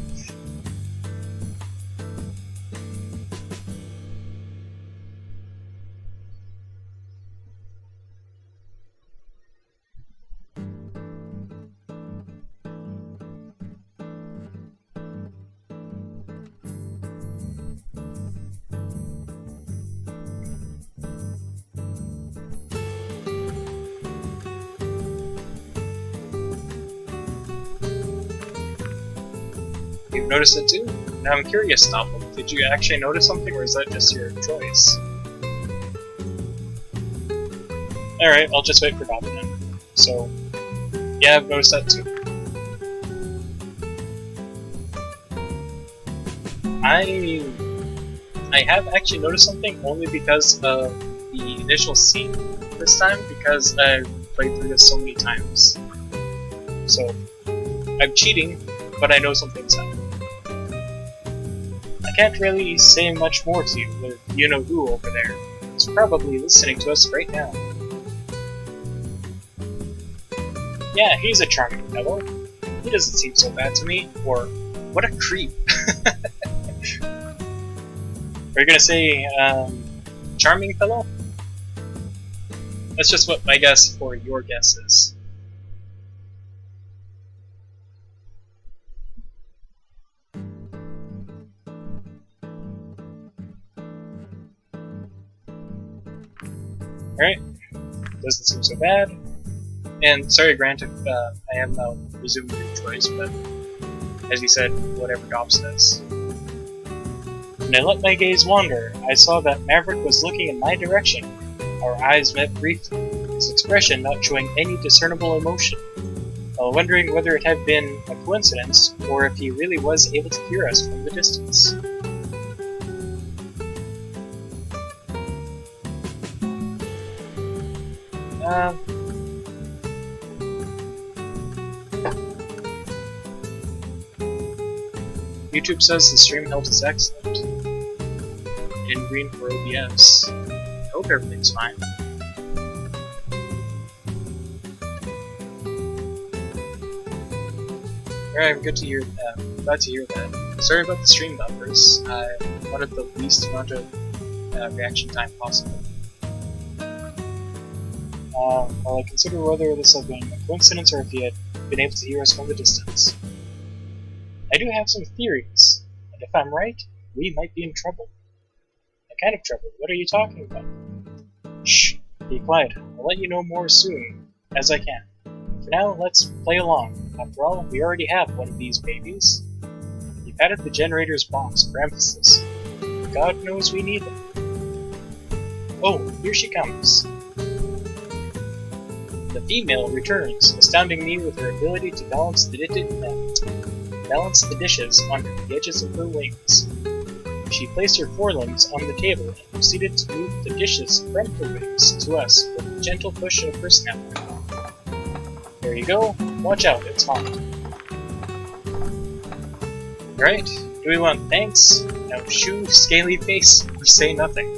You've noticed it too? Now I'm curious, Doppel. Did you actually notice something, or is that just your choice? Alright, I'll just wait for Doppel then. So, yeah, I've noticed that too. I have actually noticed something only because of the initial scene this time, because I've played through this so many times. So, I'm cheating, but I know something's up. I can't really say much more to you with you-know-who over there. He's probably listening to us right now. Yeah, he's a charming fellow. He doesn't seem so bad to me, or what a creep. Are you gonna say, charming fellow? That's just what my guess for your guess is. Alright, doesn't seem so bad. And sorry, Grant, if I am now resuming your choice, but as you said, whatever Dob says. When I let my gaze wander, I saw that Maverick was looking in my direction. Our eyes met briefly, his expression not showing any discernible emotion, while wondering whether it had been a coincidence or if he really was able to hear us from the distance. YouTube says the stream health is excellent. In green for OBS. I hope everything's fine. Alright, I'm good to hear that. Glad to hear that. Sorry about the stream buffers. I wanted the least amount of reaction time possible. While I consider whether this had been a coincidence or if he had been able to hear us from the distance. I do have some theories, and if I'm right, we might be in trouble. What kind of trouble? What are you talking about? Shh, be quiet. I'll let you know more soon, as I can. For now, let's play along. After all, we already have one of these babies. He patted the generator's box for emphasis. God knows we need them. Oh, here she comes. The female returns, astounding me with her ability to balance the dishes on the edges of her wings. She placed her forelimbs on the table and proceeded to move the dishes from her wings to us with a gentle push of her snapper. There you go. Watch out, it's hot. Right, do we want thanks? Now shoo, scaly face, or say nothing.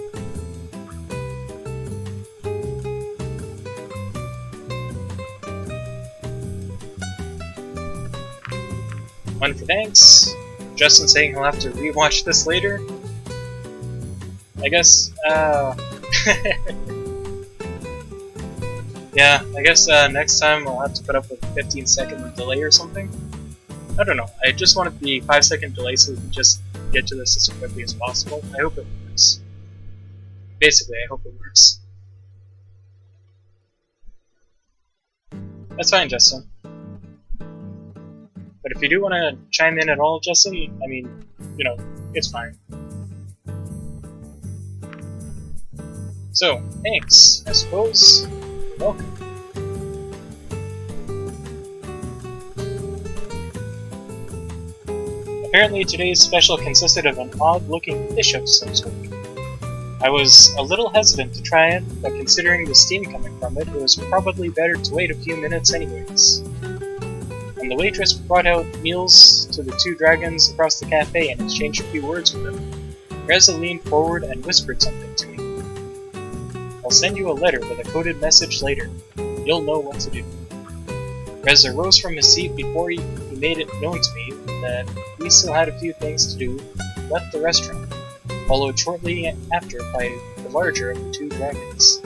One for thanks. Justin saying he'll have to rewatch this later. I guess, yeah, I guess next time I'll have to put up with a 15-second delay or something. I don't know, I just wanted the 5-second delay so we can just get to this as quickly as possible. I hope it works. Basically, I hope it works. That's fine, Justin. But if you do want to chime in at all, Justin, I mean, you know, it's fine. So, thanks, I suppose. You're welcome. Apparently today's special consisted of an odd-looking fish of some sort. I was a little hesitant to try it, but considering the steam coming from it, it was probably better to wait a few minutes anyways. And the waitress brought out meals to the two dragons across the cafe and exchanged a few words with them. Reza leaned forward and whispered something to me. I'll send you a letter with a coded message later. You'll know what to do. Reza rose from his seat before he made it known to me that he still had a few things to do, left the restaurant, followed shortly after by the larger of the two dragons.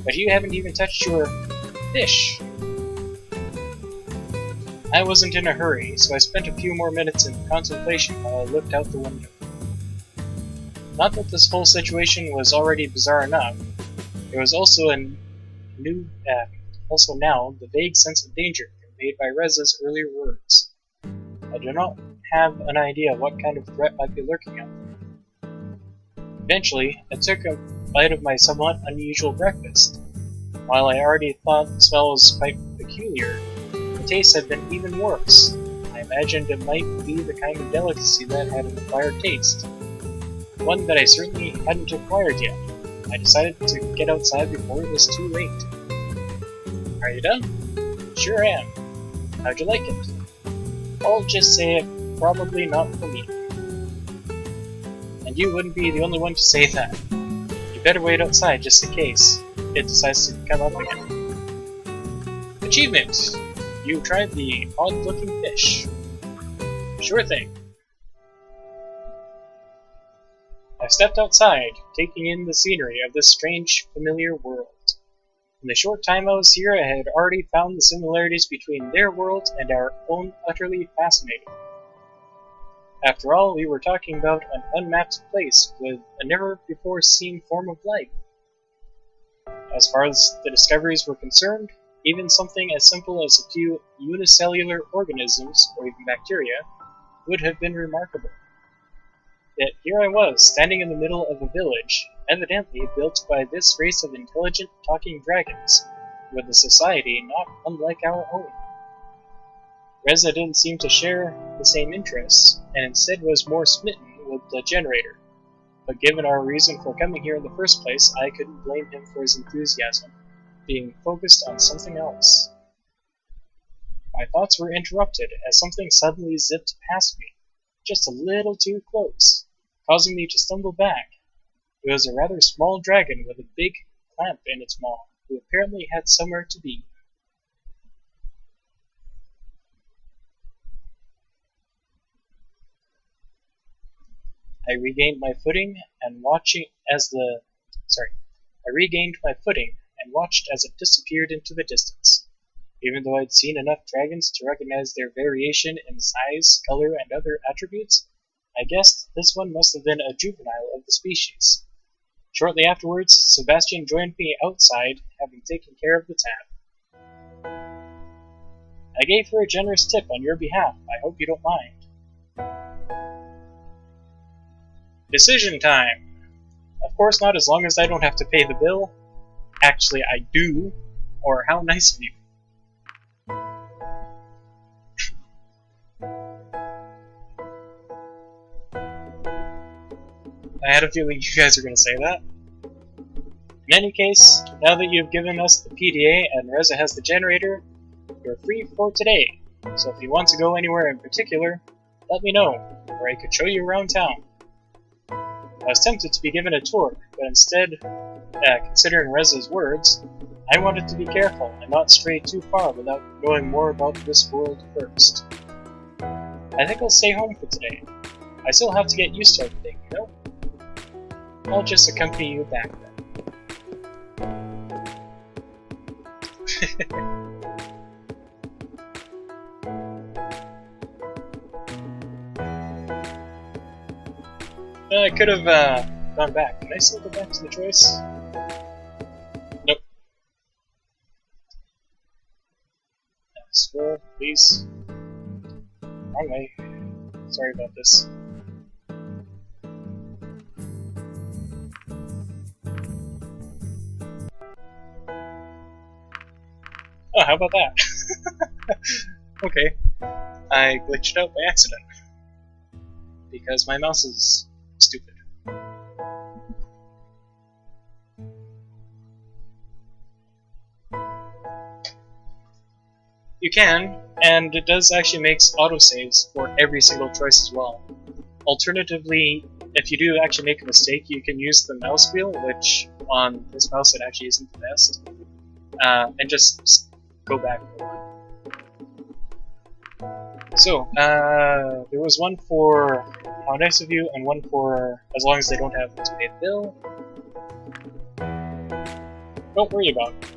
But you haven't even touched your fish. I wasn't in a hurry, so I spent a few more minutes in contemplation while I looked out the window. Not that this whole situation was already bizarre enough, there was also also now the vague sense of danger conveyed by Reza's earlier words. I do not have an idea what kind of threat might be lurking out there. Eventually, I took a bite of my somewhat unusual breakfast. While I already thought the smell was quite peculiar, the taste had been even worse. I imagined it might be the kind of delicacy that had an acquired taste. One that I certainly hadn't acquired yet. I decided to get outside before it was too late. Are you done? Sure am. How'd you like it? I'll just say it, probably not for me. And you wouldn't be the only one to say that. You better wait outside just in case it decides to come up again. Achievement! You tried the odd-looking fish. Sure thing. I stepped outside, taking in the scenery of this strange, familiar world. In the short time I was here, I had already found the similarities between their world and our own utterly fascinating. After all, we were talking about an unmapped place with a never-before-seen form of life. As far as the discoveries were concerned, even something as simple as a few unicellular organisms, or even bacteria, would have been remarkable. Yet here I was, standing in the middle of a village, evidently built by this race of intelligent talking dragons, with a society not unlike our own. Reza didn't seem to share the same interests, and instead was more smitten with the generator. But given our reason for coming here in the first place, I couldn't blame him for his enthusiasm, being focused on something else. My thoughts were interrupted as something suddenly zipped past me, just a little too close, causing me to stumble back. It was a rather small dragon with a big clamp in its maw, who apparently had somewhere to be. I regained my footing and watched as it disappeared into the distance. Even though I'd seen enough dragons to recognize their variation in size, color, and other attributes, I guessed this one must have been a juvenile of the species. Shortly afterwards, Sebastian joined me outside, having taken care of the tab. I gave her a generous tip on your behalf. I hope you don't mind. Decision time! Of course not as long as I don't have to pay the bill. Actually, I do. Or how nice of you. I had a feeling you guys are going to say that. In any case, now that you've given us the PDA and Reza has the generator, you're free for today. So if you want to go anywhere in particular, let me know, or I could show you around town. I was tempted to be given a tour, but instead, considering Reza's words, I wanted to be careful and not stray too far without knowing more about this world first. I think I'll stay home for today. I still have to get used to everything, you know? I'll just accompany you back then. I could have gone back. Can I still go back to the choice? Nope. Scroll, please. Wrong way. Sorry about this. Oh, how about that? Okay. I glitched out by accident. Because my mouse is stupid. You can, and it does actually make autosaves for every single choice as well. Alternatively, if you do actually make a mistake, you can use the mouse wheel, which on this mouse it actually isn't the best, and just go back forward. So, there was one for how nice of you, and one for as long as they don't have to pay the bill. Don't worry about it.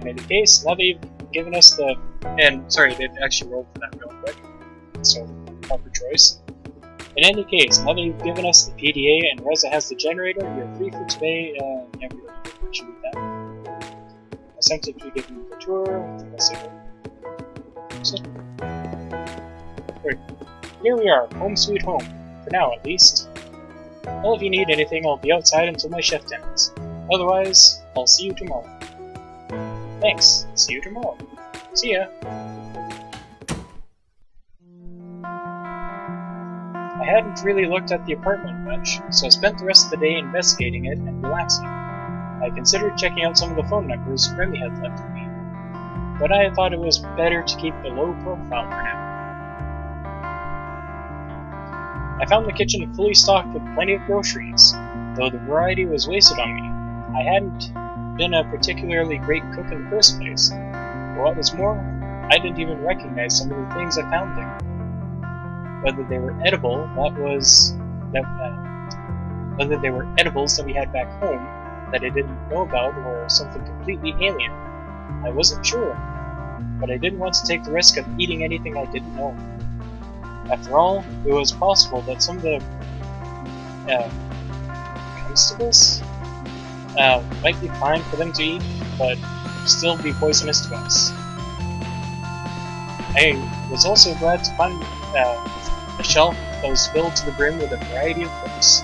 In any case, now that you've given us the... And, sorry, they actually rolled for that real quick. So, proper choice. In any case, now that you've given us the PDA and Reza has the generator, you're free for today. Yeah, we should do that. I sent it to give you the tour. I think that's it. So, here we are, home sweet home. For now, at least. Well, if you need anything, I'll be outside until my shift ends. Otherwise, I'll see you tomorrow. Thanks. See you tomorrow. See ya. I hadn't really looked at the apartment much, so I spent the rest of the day investigating it and relaxing. I considered checking out some of the phone numbers Remy had left for me, but I thought it was better to keep a low profile for now. I found the kitchen fully stocked with plenty of groceries, though the variety was wasted on me. I hadn't been a particularly great cook in the first place, but what was more, I didn't even recognize some of the things I found there. Whether they were edible, whether they were edibles that we had back home that I didn't know about, or something completely alien, I wasn't sure. But I didn't want to take the risk of eating anything I didn't know. After all, it was possible that some of the comestibles might be fine for them to eat, but still be poisonous to us. I was also glad to find a shelf that was filled to the brim with a variety of books.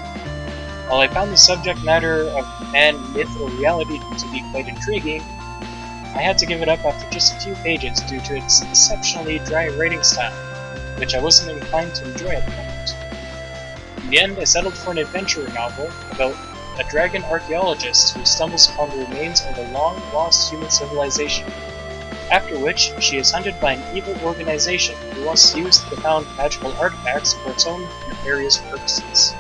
While I found the subject matter of man, myth, or reality to be quite intriguing, I had to give it up after just a few pages due to its exceptionally dry writing style, which I wasn't inclined to enjoy at the moment. In the end, I settled for an adventure novel about a dragon archaeologist who stumbles upon the remains of a long-lost human civilization, after which she is hunted by an evil organization who wants to use the found magical artifacts for its own nefarious purposes.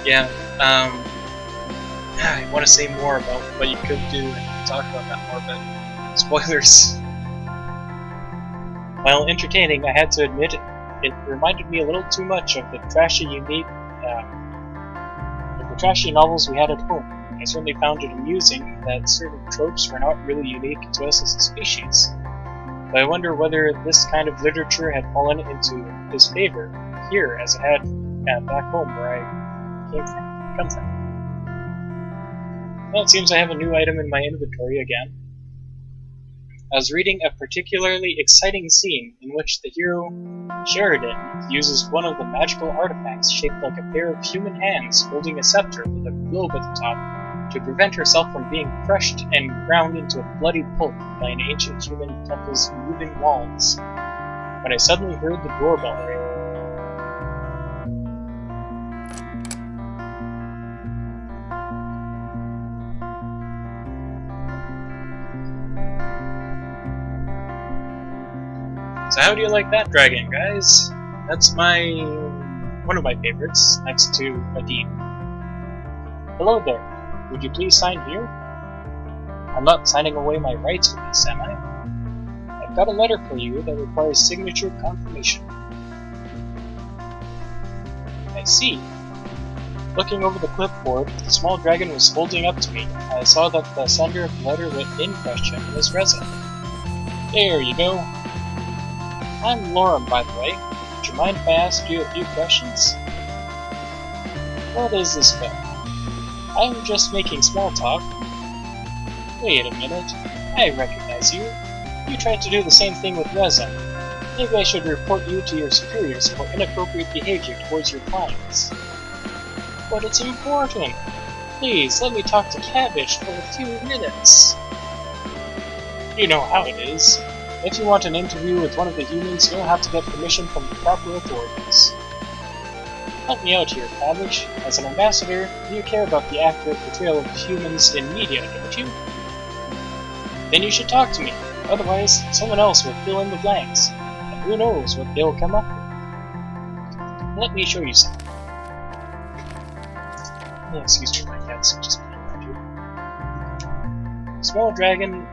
Yeah, I want to say more about what you could do and talk about that more, but spoilers. While entertaining, I had to admit it reminded me a little too much of the trashy novels we had at home. I certainly found it amusing that certain tropes were not really unique to us as a species. But I wonder whether this kind of literature had fallen into disfavor here as it had back home where I come from. Well, it seems I have a new item in my inventory again. I was reading a particularly exciting scene in which the hero, Sheridan, uses one of the magical artifacts shaped like a pair of human hands holding a scepter with a globe at the top to prevent herself from being crushed and ground into a bloody pulp by an ancient human temple's moving walls. When I suddenly heard the doorbell ring. So how do you like that dragon, guys? That's one of my favorites, next to Adine. Hello there. Would you please sign here? I'm not signing away my rights for this, am I? I've got a letter for you that requires signature confirmation. I see. Looking over the clipboard the small dragon was holding up to me, I saw that the sender of the letter in question was Reza. There you go. I'm Lauren, by the way. Would you mind if I asked you a few questions? What is this about? I'm just making small talk. Wait a minute. I recognize you. You tried to do the same thing with Reza. Maybe I should report you to your superiors for inappropriate behavior towards your clients. But it's important. Please, let me talk to Cabbage for a few minutes. You know how it is. If you want an interview with one of the humans, you'll have to get permission from the proper authorities. Help me out here, Cabbage. As an ambassador, you care about the accurate portrayal of humans in media, don't you? Then you should talk to me. Otherwise, someone else will fill in the blanks. And who knows what they'll come up with. Let me show you something. Oh, excuse me, my cat's just playing around here. Small Dragon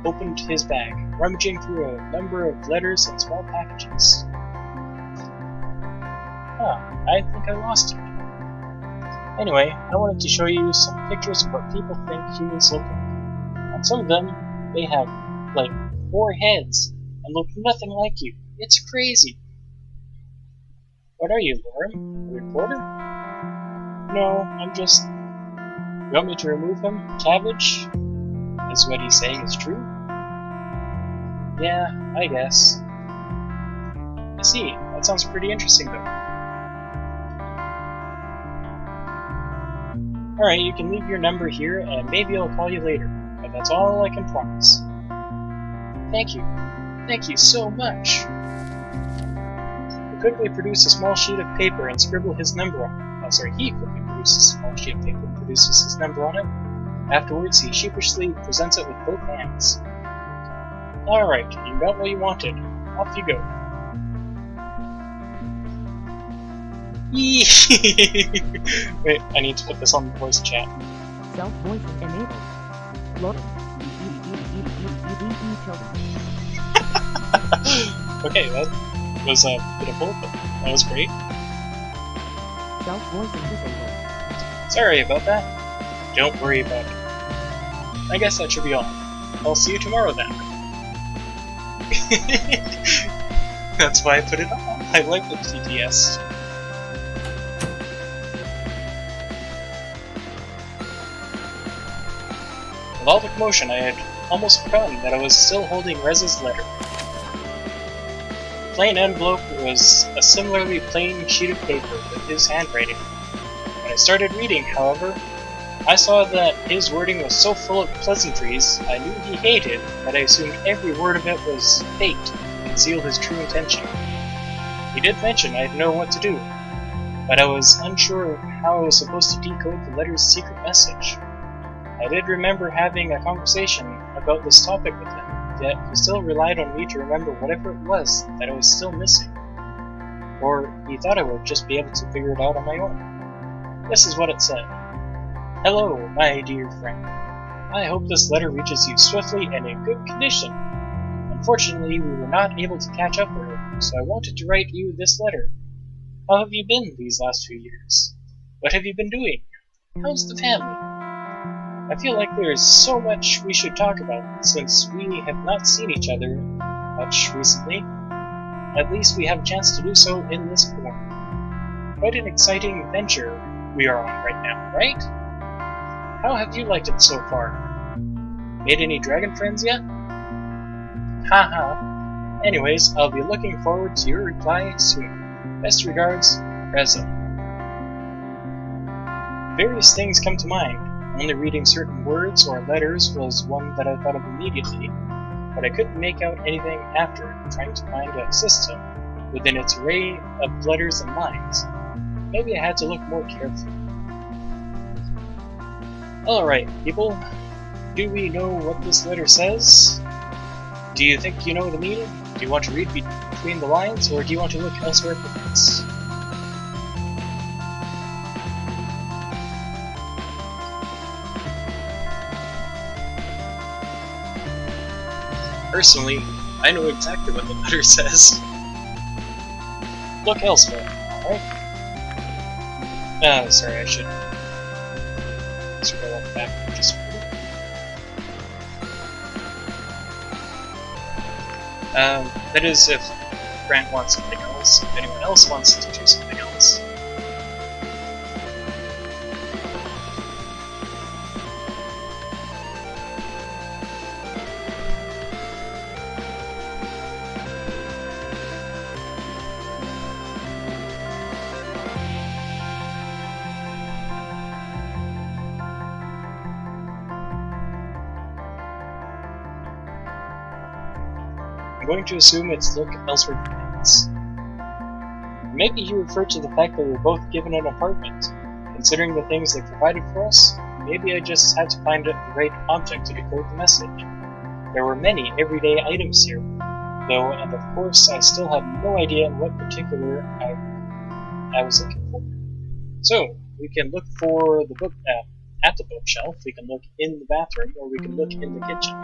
opened his bag, rummaging through a number of letters and small packages. I think I lost it. Anyway, I wanted to show you some pictures of what people think humans look like. On some of them, they have, like, 4 heads and look nothing like you. It's crazy. What are you, Lauren? A reporter? No, I'm just... You want me to remove him? Cabbage? Is what he's saying is true? Yeah, I guess. I see. That sounds pretty interesting, though. Alright, you can leave your number here, and maybe I'll call you later, but that's all I can promise. Thank you. Thank you so much. He quickly produced a small sheet of paper and scribbled his number on it. He quickly produces a small sheet of paper and produces his number on it. Afterwards, he sheepishly presents it with both hands. Alright, you got what you wanted. Off you go. Wait, I need to put this on the voice chat. Self-voicing enabled. Look. Okay, that was pitiful, but that was great. Self-voicing disabled. Sorry about that. Don't worry about it. I guess that should be all. I'll see you tomorrow then. That's why I put it on. I like the TTS. With all the commotion, I had almost forgotten that I was still holding Rez's letter. The plain envelope was a similarly plain sheet of paper with his handwriting. When I started reading, however, I saw that his wording was so full of pleasantries I knew he hated that I assumed every word of it was faked to conceal his true intention. He did mention I'd know what to do, but I was unsure how I was supposed to decode the letter's secret message. I did remember having a conversation about this topic with him, yet he still relied on me to remember whatever it was that I was still missing. Or he thought I would just be able to figure it out on my own. This is what it said. Hello, my dear friend. I hope this letter reaches you swiftly and in good condition. Unfortunately, we were not able to catch up earlier, so I wanted to write you this letter. How have you been these last few years? What have you been doing? How's the family? I feel like there is so much we should talk about, since we have not seen each other much recently. At least we have a chance to do so in this form. Quite an exciting venture we are on right now, right? How have you liked it so far? Made any dragon friends yet? Haha. Anyways, I'll be looking forward to your reply soon. Best regards, Reza. Various things come to mind. Only reading certain words or letters was one that I thought of immediately, but I couldn't make out anything after it, trying to find a system within its array of letters and lines. Maybe I had to look more carefully. Alright, people. Do we know what this letter says? Do you think you know the meaning? Do you want to read between the lines, or do you want to look elsewhere for hints? Personally, I know exactly what the letter says. Look elsewhere, alright? Sorry, I should scroll up back just for that is if Grant wants something else, if anyone else wants to do something else. I'm going to assume it's look elsewhere for hints. Maybe he referred to the fact that we were both given an apartment. Considering the things they provided for us, maybe I just had to find the right object to decode the message. There were many everyday items here, though, and of course I still had no idea in what particular I was looking for. So, we can look for the book at the bookshelf, we can look in the bathroom, or we can look in the kitchen.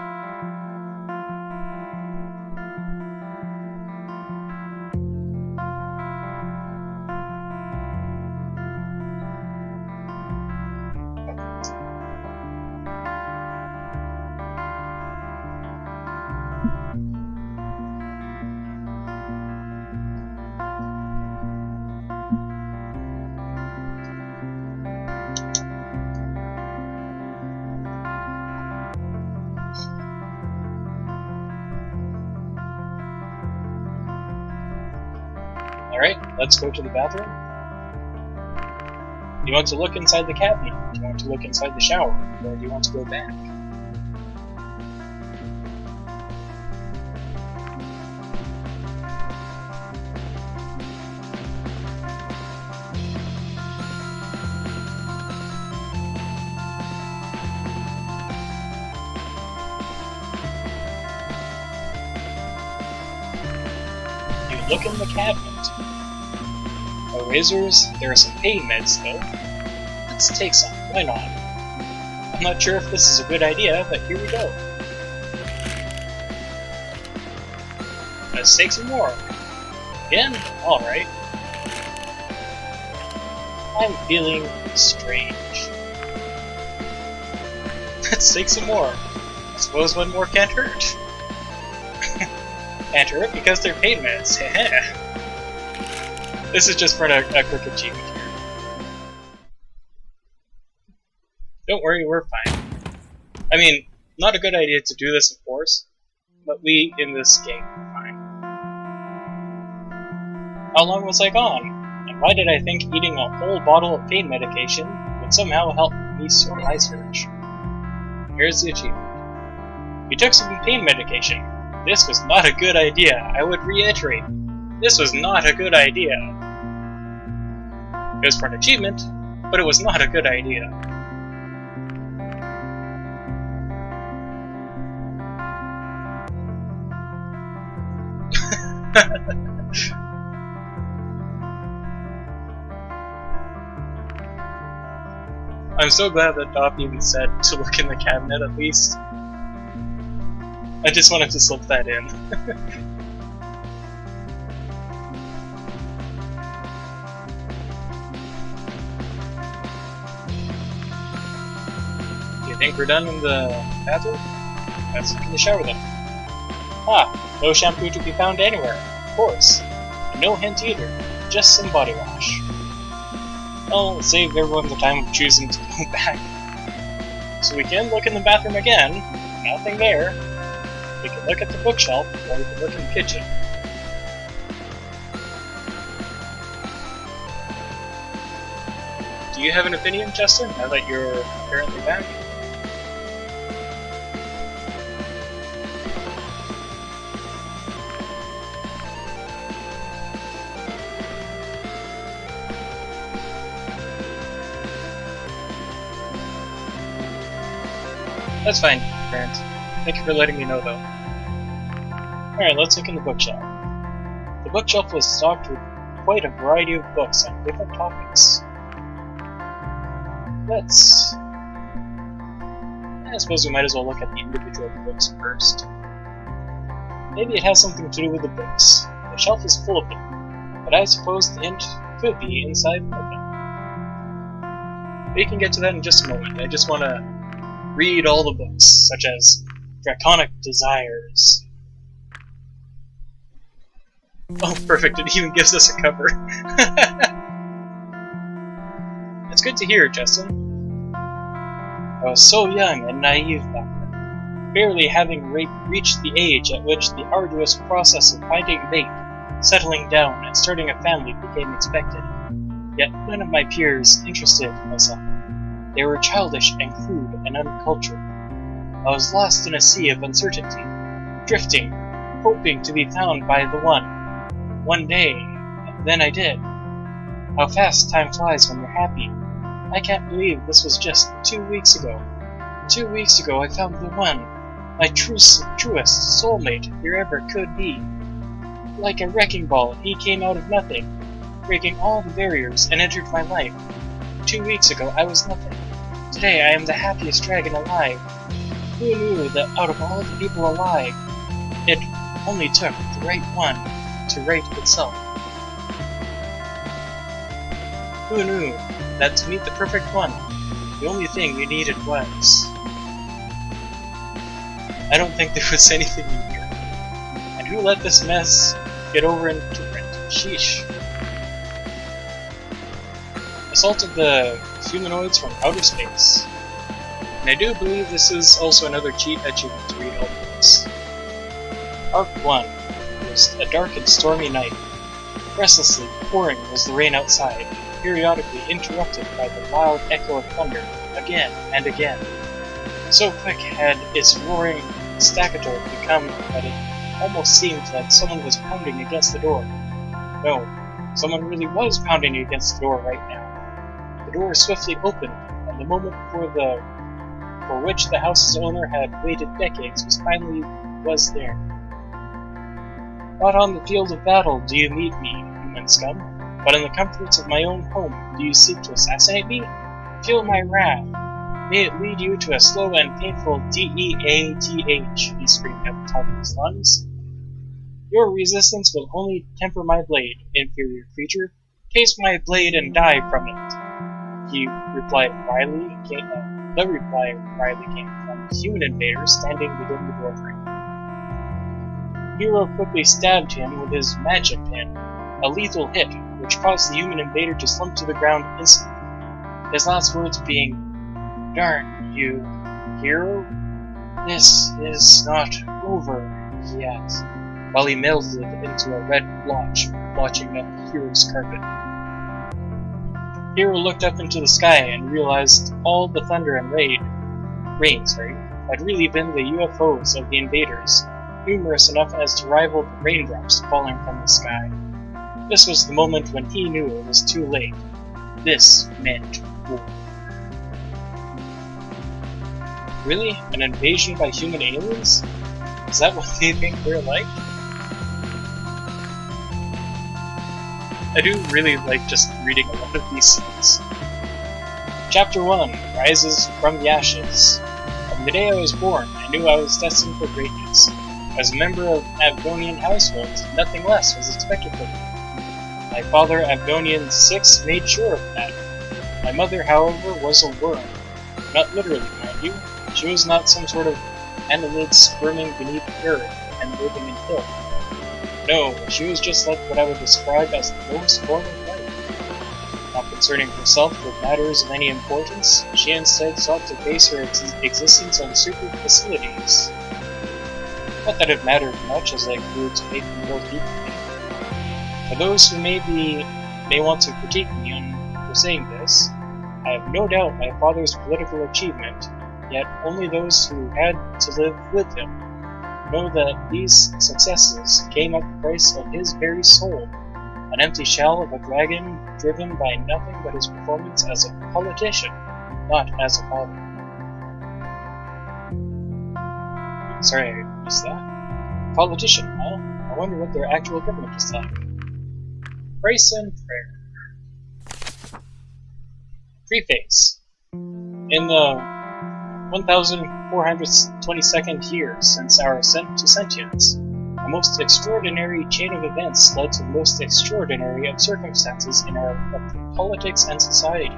Alright, let's go to the bathroom. Do you want to look inside the cabinet? Do you want to look inside the shower? Or do you want to go back? look in the cabinet. No razors, there are some pain meds though. Let's take some, why not? I'm not sure if this is a good idea, but here we go. Let's take some more. Again? Alright. I'm feeling strange. Let's take some more. I suppose one more can't hurt. Can't hurt because they're pain meds. This is just for a quick achievement here. Don't worry, we're fine. I mean, not a good idea to do this, of course, but we, in this game, are fine. How long was I gone? And why did I think eating a whole bottle of pain medication would somehow help me sort my search? Here's the achievement. You took some pain medication. This was not a good idea. I would reiterate. This was not a good idea. It was for an achievement, but it was not a good idea. I'm so glad that Dop even said to look in the cabinet at least. I just wanted to slip that in. Do you think we're done in the bathroom? Let's look in the shower then. Ah, no shampoo to be found anywhere, of course. And no hint either, just some body wash. I'll save everyone the time of choosing to go back. So we can look in the bathroom again, nothing there. We can look at the bookshelf, or we can look in the kitchen. Do you have an opinion, Justin, now that you're apparently back? That's fine, Grant. Thank you for letting me know, though. Alright, let's look in the bookshelf. The bookshelf was stocked with quite a variety of books on different topics. I suppose we might as well look at the individual books first. Maybe it has something to do with the books. The shelf is full of them, but I suppose the hint could be inside one of them. We can get to that in just a moment. I just want to read all the books, such as Draconic Desires. Oh, perfect, it even gives us a cover. It's good to hear, Justin. I was so young and naive back then, barely having reached the age at which the arduous process of finding a mate, settling down, and starting a family became expected. Yet none of my peers interested myself. They were childish and crude and uncultured. I was lost in a sea of uncertainty, drifting, hoping to be found by the one. One day, then I did. How fast time flies when you're happy. I can't believe this was just 2 weeks ago. 2 weeks ago I found the one, my truest soulmate there ever could be. Like a wrecking ball, he came out of nothing, breaking all the barriers and entered my life. 2 weeks ago I was nothing. Today I am the happiest dragon alive. Who knew that out of all the people alive, it only took the right one to right itself? Who knew that to meet the perfect one, the only thing you needed was... I don't think there was anything in here. And who let this mess get over into print? Sheesh. Assault of the humanoids from outer space. And I do believe this is also another cheat achievement to read all the books. Arc 1 was a dark and stormy night. Restlessly pouring was the rain outside, periodically interrupted by the loud echo of thunder, again and again. So quick had its roaring staccato become that it almost seemed like someone was pounding against the door. No, someone really was pounding against the door right now. The door swiftly opened, and the moment for which the house's owner had waited decades was finally there. Not on the field of battle do you meet me, human scum, but in the comforts of my own home do you seek to assassinate me? Feel my wrath. May it lead you to a slow and painful DEATH, he screamed at the top of his lungs. Your resistance will only temper my blade, inferior creature. Taste my blade and die from it. The reply wryly came from the human invader standing within the doorframe. Hero quickly stabbed him with his magic pin, a lethal hit which caused the human invader to slump to the ground instantly. His last words being, "Darn you, hero, this is not over yet," while he melted into a red blotch, blotching up the hero's carpet. Hero looked up into the sky and realized all the thunder and rain had really been the UFOs of the invaders, numerous enough as to rival the raindrops falling from the sky. This was the moment when he knew it was too late. This meant war. Really? An invasion by human aliens? Is that what they think we're like? I do really like just reading a lot of these scenes. Chapter 1, Rises from the Ashes. From the day I was born, I knew I was destined for greatness. As a member of Avgonian household, nothing less was expected from me. My father, Avgonian VI, made sure of that. My mother, however, was a worm. Not literally, mind you. She was not some sort of annelid squirming beneath the earth and living in filth. No, she was just like what I would describe as the lowest form of life. Not concerning herself with matters of any importance, she instead sought to base her existence on super facilities. Not that it mattered much as I grew to hate the world deeply. For those who may want to critique me for saying this, I have no doubt my father's political achievement, yet only those who had to live with him know that these successes came at the price of his very soul, an empty shell of a dragon driven by nothing but his performance as a politician, not as a father. Sorry, I missed that. Politician, huh? I wonder what their actual government is like. Grace and prayer. Preface. In the 1422nd year since our ascent to sentience, a most extraordinary chain of events led to the most extraordinary of circumstances in our politics and society.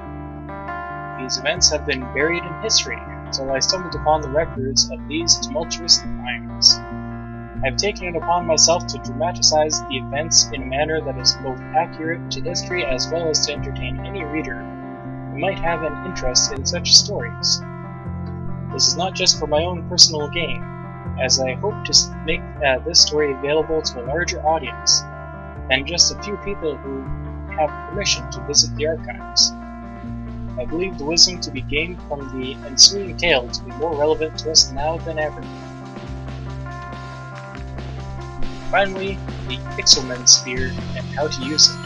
These events have been buried in history until I stumbled upon the records of these tumultuous times. I have taken it upon myself to dramatize the events in a manner that is both accurate to history as well as to entertain any reader who might have an interest in such stories. This is not just for my own personal gain, as I hope to make this story available to a larger audience than just a few people who have permission to visit the archives. I believe the wisdom to be gained from the ensuing tale to be more relevant to us now than ever. Finally, the Ixelman Sphere and how to use it.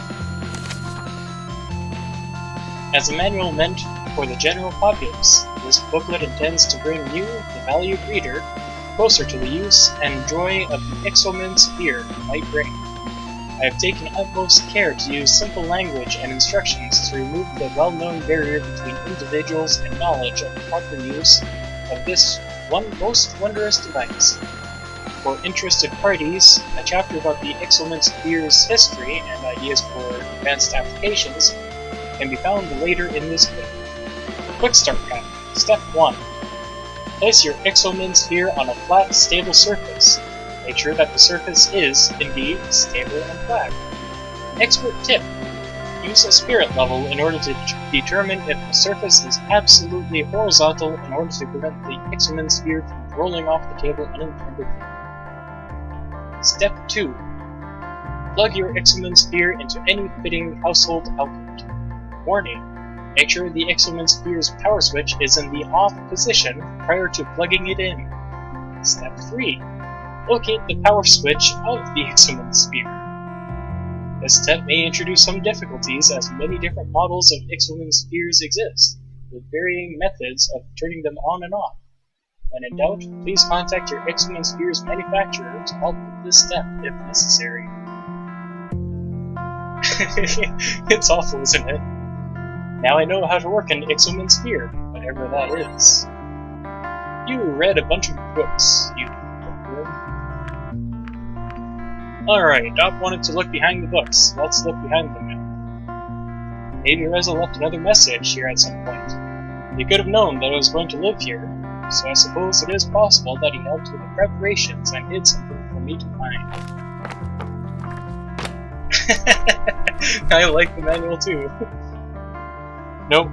As a manual meant for the general populace, this booklet intends to bring you, the valued reader, closer to the use and joy of the Ixelman Sphere might bring. I have taken utmost care to use simple language and instructions to remove the well-known barrier between individuals and knowledge of the proper use of this one most wondrous device. For interested parties, a chapter about the Ixelman Sphere's history and ideas for advanced applications can be found later in this book. Quick Start Guide. Step 1. Place your Ixelman Sphere on a flat, stable surface. Make sure that the surface is, indeed, stable and flat. Expert tip. Use a spirit level in order to determine if the surface is absolutely horizontal in order to prevent the Ixelman Sphere from rolling off the table unintendedly. Step 2. Plug your Ixelman Sphere into any fitting household outlet. Warning. Make sure the Ixelman Sphere's power switch is in the off position prior to plugging it in. Step 3. Locate the power switch of the Ixelman Sphere. This step may introduce some difficulties as many different models of Ixelman Spheres exist, with varying methods of turning them on and off. When in doubt, please contact your X-Men Sphere's manufacturer to help with this step if necessary. It's awful, isn't it? Now I know how to work an X-Men Sphere, whatever that is. You read a bunch of books, you bookworm. Alright, Doc wanted to look behind the books. Let's look behind them now. Maybe Reza left another message here at some point. He could have known that I was going to live here, so I suppose it is possible that he helped with the preparations and hid something for me to find. I like the manual too. Nope.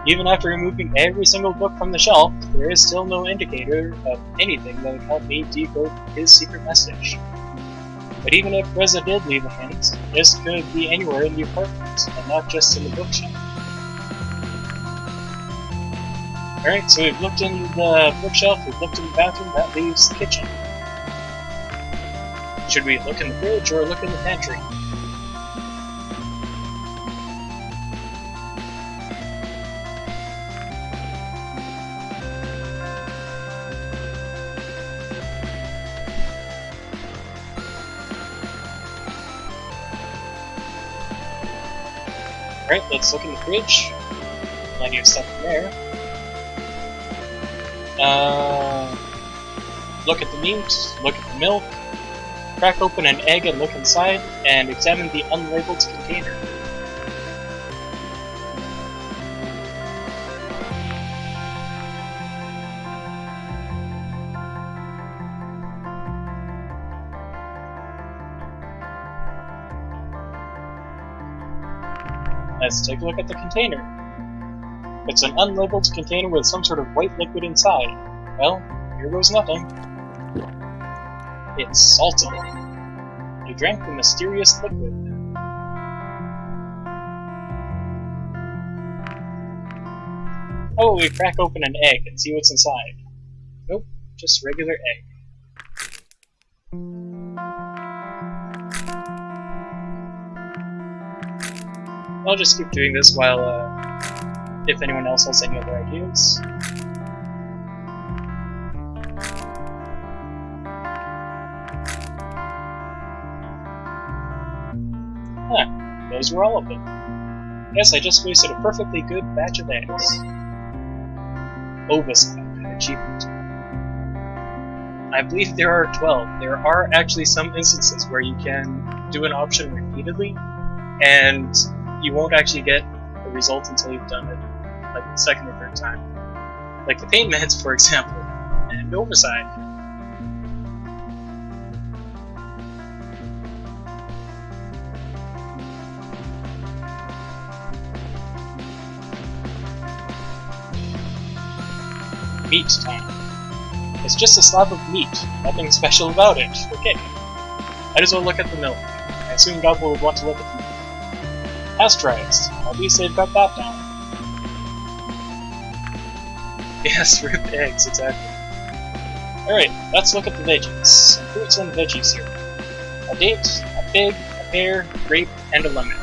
Even after removing every single book from the shelf, there is still no indicator of anything that would help me decode his secret message. But even if Reza did leave a hint, this could be anywhere in the apartment, and not just in the bookshelf. Alright, so we've looked in the bookshelf, we've looked in the bathroom, that leaves the kitchen. Should we look in the fridge or look in the pantry? Alright, let's look in the fridge. Plenty of stuff in there. Look at the meat, look at the milk, crack open an egg and look inside, and examine the unlabeled container. Let's take a look at the container. It's an unlabeled container with some sort of white liquid inside. Well, here goes nothing. It's salty. You drank the mysterious liquid. How about we crack open an egg and see what's inside? Nope, just regular egg. I'll just keep doing this while, if anyone else has any other ideas. Huh, those were all of them. Guess I just wasted a perfectly good batch of eggs. Oversight, achievement. I believe there are 12. There are actually some instances where you can do an option repeatedly, and you won't actually get a result until you've done it like the second or third time. Like the pain meds, for example, and oversight. Meat time. It's just a slab of meat, nothing special about it. Okay. Might as well look at the milk. I assume Gobble would want to look at the milk. Pasteurized. At least they've got that down. Yes, root eggs, exactly. Alright, let's look at the veggies. Some fruits and veggies here. A date, a fig, a pear, grape, and a lemon.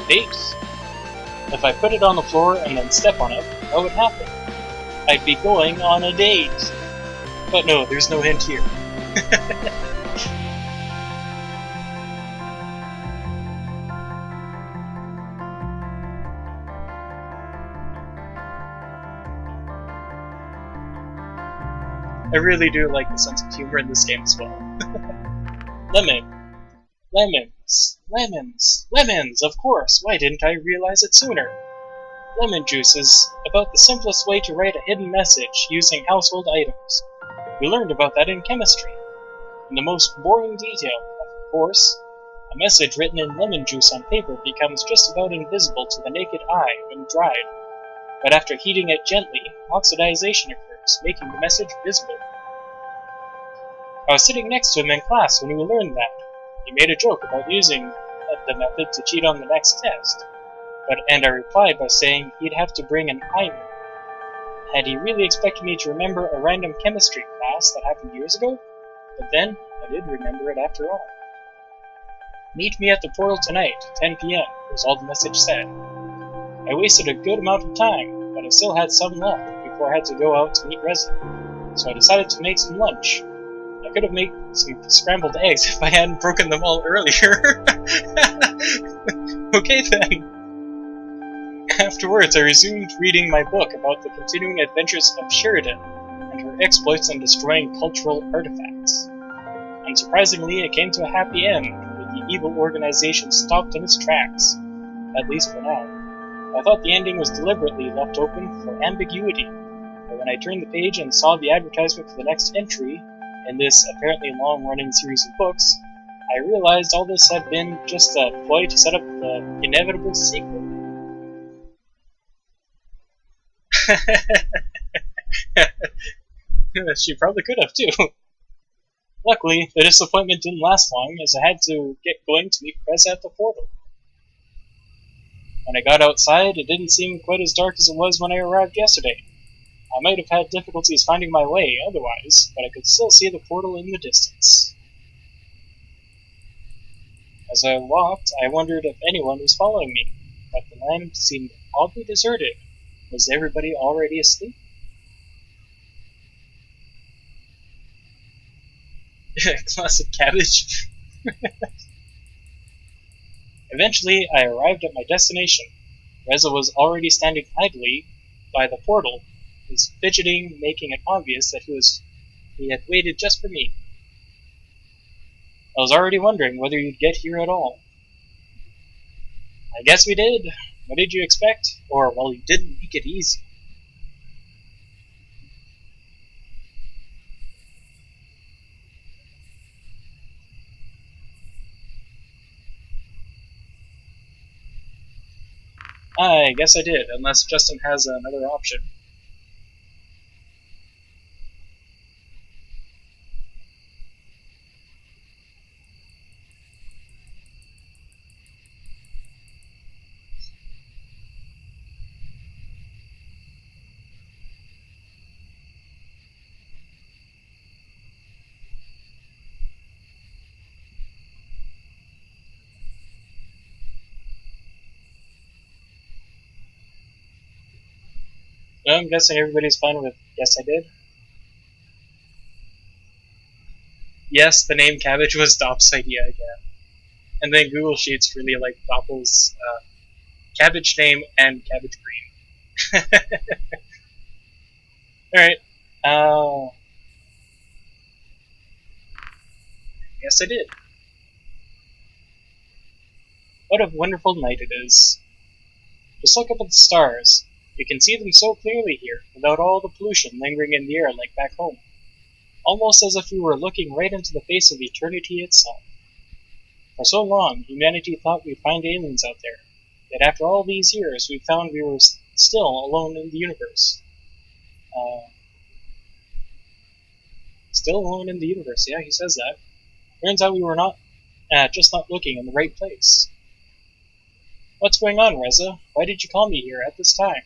Date. If I put it on the floor and then step on it, what would happen? I'd be going on a date. But no, there's no hint here. I really do like the sense of humor in this game as well. Lemon. Lemons. Lemons. Lemons, of course! Why didn't I realize it sooner? Lemon juice is about the simplest way to write a hidden message using household items. We learned about that in chemistry. In the most boring detail, of course, a message written in lemon juice on paper becomes just about invisible to the naked eye when dried. But after heating it gently, oxidization occurs, making the message visible. I was sitting next to him in class when we learned that. He made a joke about using the method to cheat on the next test, and I replied by saying he'd have to bring an iron. Had he really expected me to remember a random chemistry class that happened years ago? But then, I did remember it after all. "Meet me at the portal tonight, 10 p.m., was all the message said. I wasted a good amount of time, but I still had some left before I had to go out to meet Reza, so I decided to make some lunch. I could have made some scrambled eggs if I hadn't broken them all earlier." Okay then. Afterwards, I resumed reading my book about the continuing adventures of Sheridan and her exploits in destroying cultural artifacts. Unsurprisingly, it came to a happy end, with the evil organization stopped in its tracks, at least for now. I thought the ending was deliberately left open for ambiguity, but when I turned the page and saw the advertisement for the next entry in this apparently long-running series of books, I realized all this had been just a ploy to set up the inevitable sequel. She probably could have, too. Luckily, the disappointment didn't last long, as I had to get going to meet Reza at the portal. When I got outside, it didn't seem quite as dark as it was when I arrived yesterday. I might have had difficulties finding my way otherwise, but I could still see the portal in the distance. As I walked, I wondered if anyone was following me, but the land seemed oddly deserted. Was everybody already asleep? Classic cabbage. Eventually, I arrived at my destination. Reza was already standing idly by the portal, his fidgeting making it obvious that he had waited just for me. I was already wondering whether you'd get here at all. I guess we did. What did you expect? Or, well, you didn't make it easy. I guess I did, unless Justin has another option. No, I'm guessing everybody's fine with yes, I did. Yes, the name Cabbage was Dopp's idea again. And then Google Sheets really liked Doppel's cabbage name and cabbage green. Alright. Yes, I did. What a wonderful night it is. Just look up at the stars. You can see them so clearly here, without all the pollution lingering in the air like back home. Almost as if we were looking right into the face of eternity itself. For so long, humanity thought we'd find aliens out there. Yet after all these years, we found we were still alone in the universe. Still alone in the universe, yeah, he says that. Turns out we were just not looking in the right place. What's going on, Reza? Why did you call me here at this time?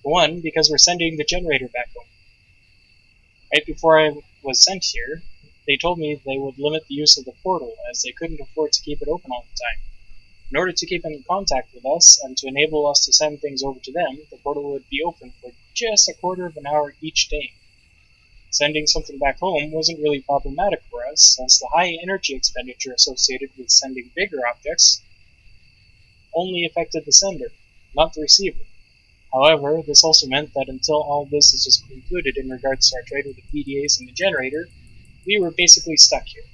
For one, because we're sending the generator back home. Right before I was sent here, they told me they would limit the use of the portal, as they couldn't afford to keep it open all the time. In order to keep in contact with us, and to enable us to send things over to them, the portal would be open for just a quarter of an hour each day. Sending something back home wasn't really problematic for us, since the high energy expenditure associated with sending bigger objects only affected the sender, not the receiver. However, this also meant that until all this is concluded in regards to our trade with the PDAs and the generator, we were basically stuck here.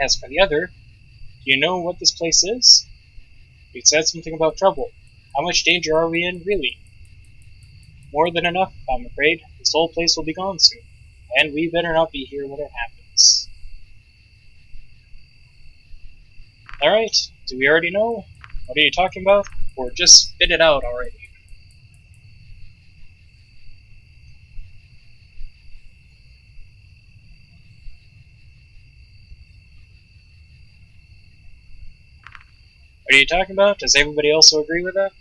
As for the other, do you know what this place is? You said something about trouble. How much danger are we in, really? More than enough, I'm afraid. This whole place will be gone soon, and we better not be here when it happens. Alright, do we already know? What are you talking about? Or just spit it out already? What are you talking about? Does everybody also agree with that?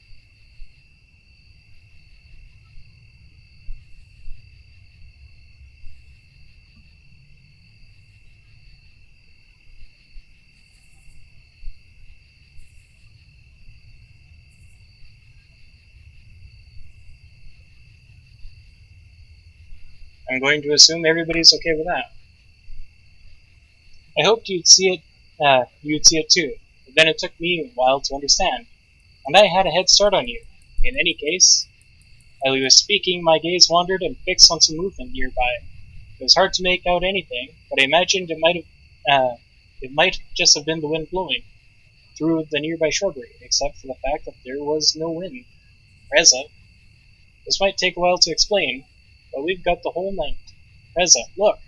I'm going to assume everybody's okay with that. I hoped you'd see it too, but then it took me a while to understand, and I had a head start on you. In any case, while he was speaking, my gaze wandered and fixed on some movement nearby. It was hard to make out anything, but I imagined it might just have been the wind blowing through the nearby shrubbery, except for the fact that there was no wind. Reza, this might take a while to explain, but we've got the whole night. Reza, look!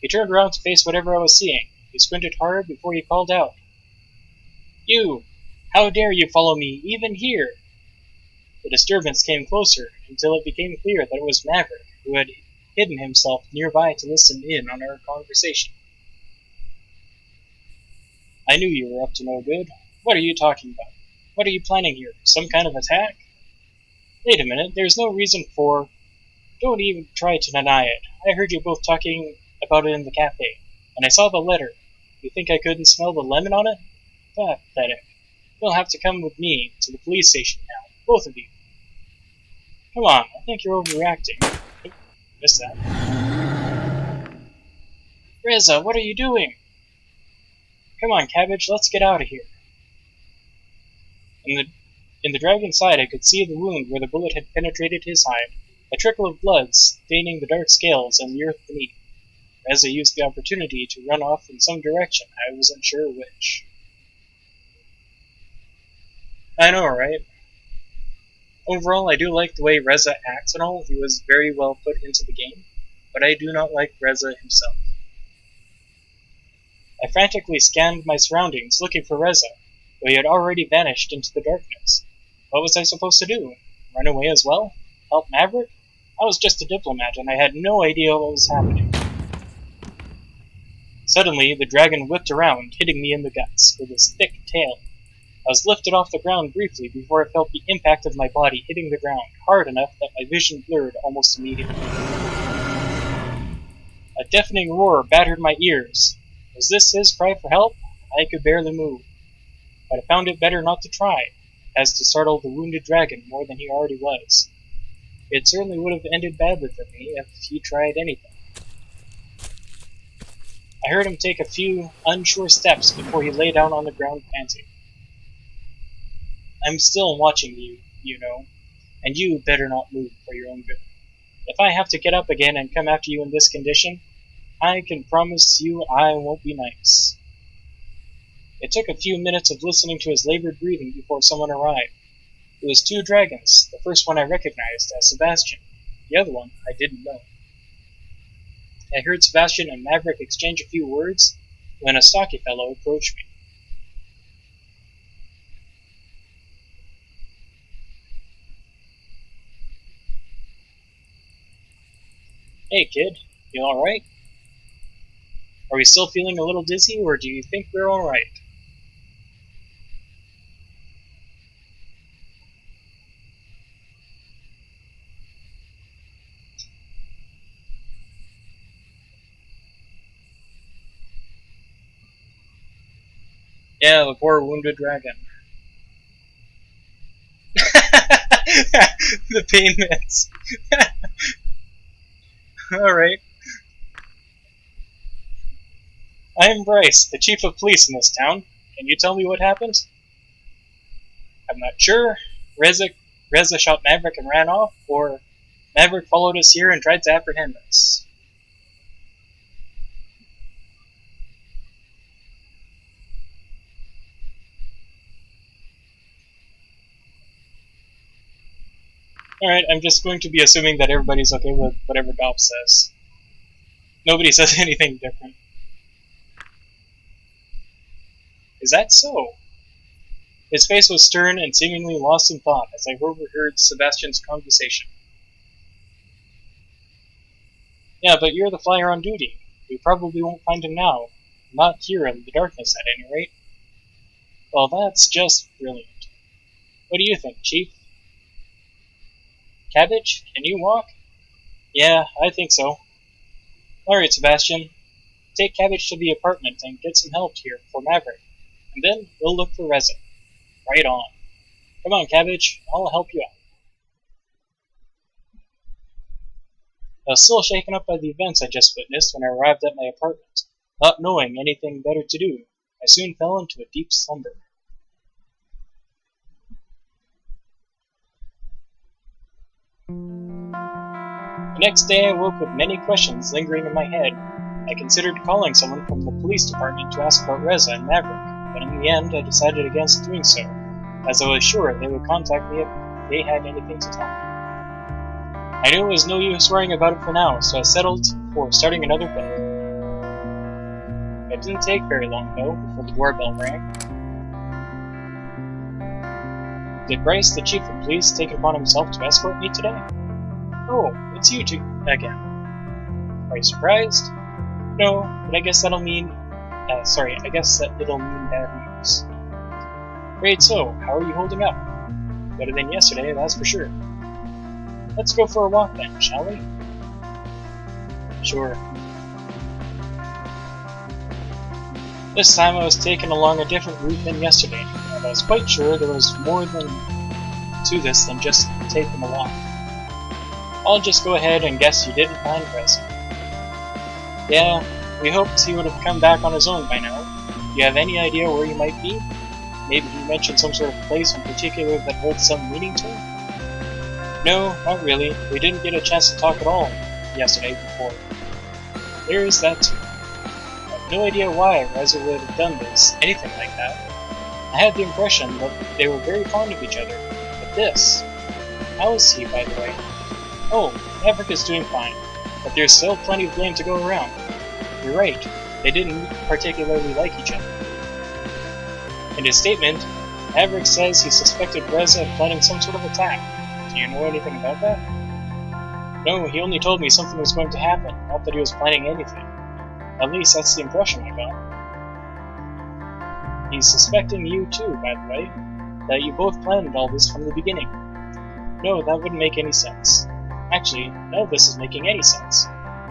He turned around to face whatever I was seeing. He squinted hard before he called out, "You! How dare you follow me, even here?" The disturbance came closer, until it became clear that it was Maverick, who had hidden himself nearby to listen in on our conversation. I knew you were up to no good. What are you talking about? What are you planning here? Some kind of attack? Wait a minute, there's no reason for... Don't even try to deny it. I heard you both talking about it in the cafe, and I saw the letter. You think I couldn't smell the lemon on it? Pathetic. You'll have to come with me to the police station now, both of you. Come on, I think you're overreacting. Oh, missed that. Reza, what are you doing? Come on, Cabbage, let's get out of here. In the dragon's side, I could see the wound where the bullet had penetrated his hide, a trickle of blood staining the dark scales and the earth beneath. Reza used the opportunity to run off in some direction, I wasn't sure which. I know, right? Overall, I do like the way Reza acts and all. He was very well put into the game, but I do not like Reza himself. I frantically scanned my surroundings, looking for Reza, but he had already vanished into the darkness. What was I supposed to do? Run away as well? Help Maverick? I was just a diplomat, and I had no idea what was happening. Suddenly, the dragon whipped around, hitting me in the guts with his thick tail. I was lifted off the ground briefly before I felt the impact of my body hitting the ground, hard enough that my vision blurred almost immediately. A deafening roar battered my ears. Was this his cry for help? I could barely move, but I found it better not to try, as to startle the wounded dragon more than he already was. It certainly would have ended badly for me if he tried anything. I heard him take a few unsure steps before he lay down on the ground panting. I'm still watching you, you know, and you better not move for your own good. If I have to get up again and come after you in this condition, I can promise you I won't be nice. It took a few minutes of listening to his labored breathing before someone arrived. It was two dragons, the first one I recognized as Sebastian, the other one I didn't know. I heard Sebastian and Maverick exchange a few words when a stocky fellow approached me. Hey kid, you alright? Are we still feeling a little dizzy, or do you think we're alright? Yeah, the poor wounded dragon. The pain meds. Alright. I am Bryce, the chief of police in this town. Can you tell me what happened? I'm not sure. Reza shot Maverick and ran off, or Maverick followed us here and tried to apprehend us. Alright, I'm just going to be assuming that everybody's okay with whatever Dolph says. Nobody says anything different. Is that so? His face was stern and seemingly lost in thought as I overheard Sebastian's conversation. Yeah, but you're the flyer on duty. We probably won't find him now. Not here in the darkness, at any rate. Well, that's just brilliant. What do you think, Chief? Cabbage, can you walk? Yeah, I think so. Alright, Sebastian. Take Cabbage to the apartment and get some help here for Maverick. And then we'll look for Reza. Right on. Come on, Cabbage. I'll help you I was still shaken up by the events I just witnessed when I arrived at my apartment. Not knowing anything better to do, I soon fell into a deep slumber. The next day I woke with many questions lingering in my head. I considered calling someone from the police department to ask about Reza and Maverick, but in the end I decided against doing so, as I was sure they would contact me if they had anything to tell me. I knew it was no use worrying about it for now, so I settled for starting another bed. It didn't take very long, though, before the doorbell rang. Did Bryce, the chief of police, take it upon himself to escort me today? Oh, it's you two again. Are you surprised? No, but I guess that'll mean... I guess that it'll mean bad news. Great, so, how are you holding up? Better than yesterday, that's for sure. Let's go for a walk then, shall we? Sure. This time I was taken along a different route than yesterday, and I was quite sure there was more to this than just take them along. I'll just go ahead and guess you didn't find Reza. Yeah, we hoped he would have come back on his own by now. Do you have any idea where he might be? Maybe he mentioned some sort of place in particular that holds some meaning to him? No, not really. We didn't get a chance to talk at all yesterday before. There is that too. I have no idea why Reza would have done anything like that. I had the impression that they were very fond of each other. But this... How is he, by the way? Oh, Maverick is doing fine, but there's still plenty of blame to go around. You're right, they didn't particularly like each other. In his statement, Maverick says he suspected Reza of planning some sort of attack. Do you know anything about that? No, he only told me something was going to happen, not that he was planning anything. At least that's the impression I got. He's suspecting you too, by the way, that you both planned all this from the beginning. No, that wouldn't make any sense. Actually, none of this is making any sense.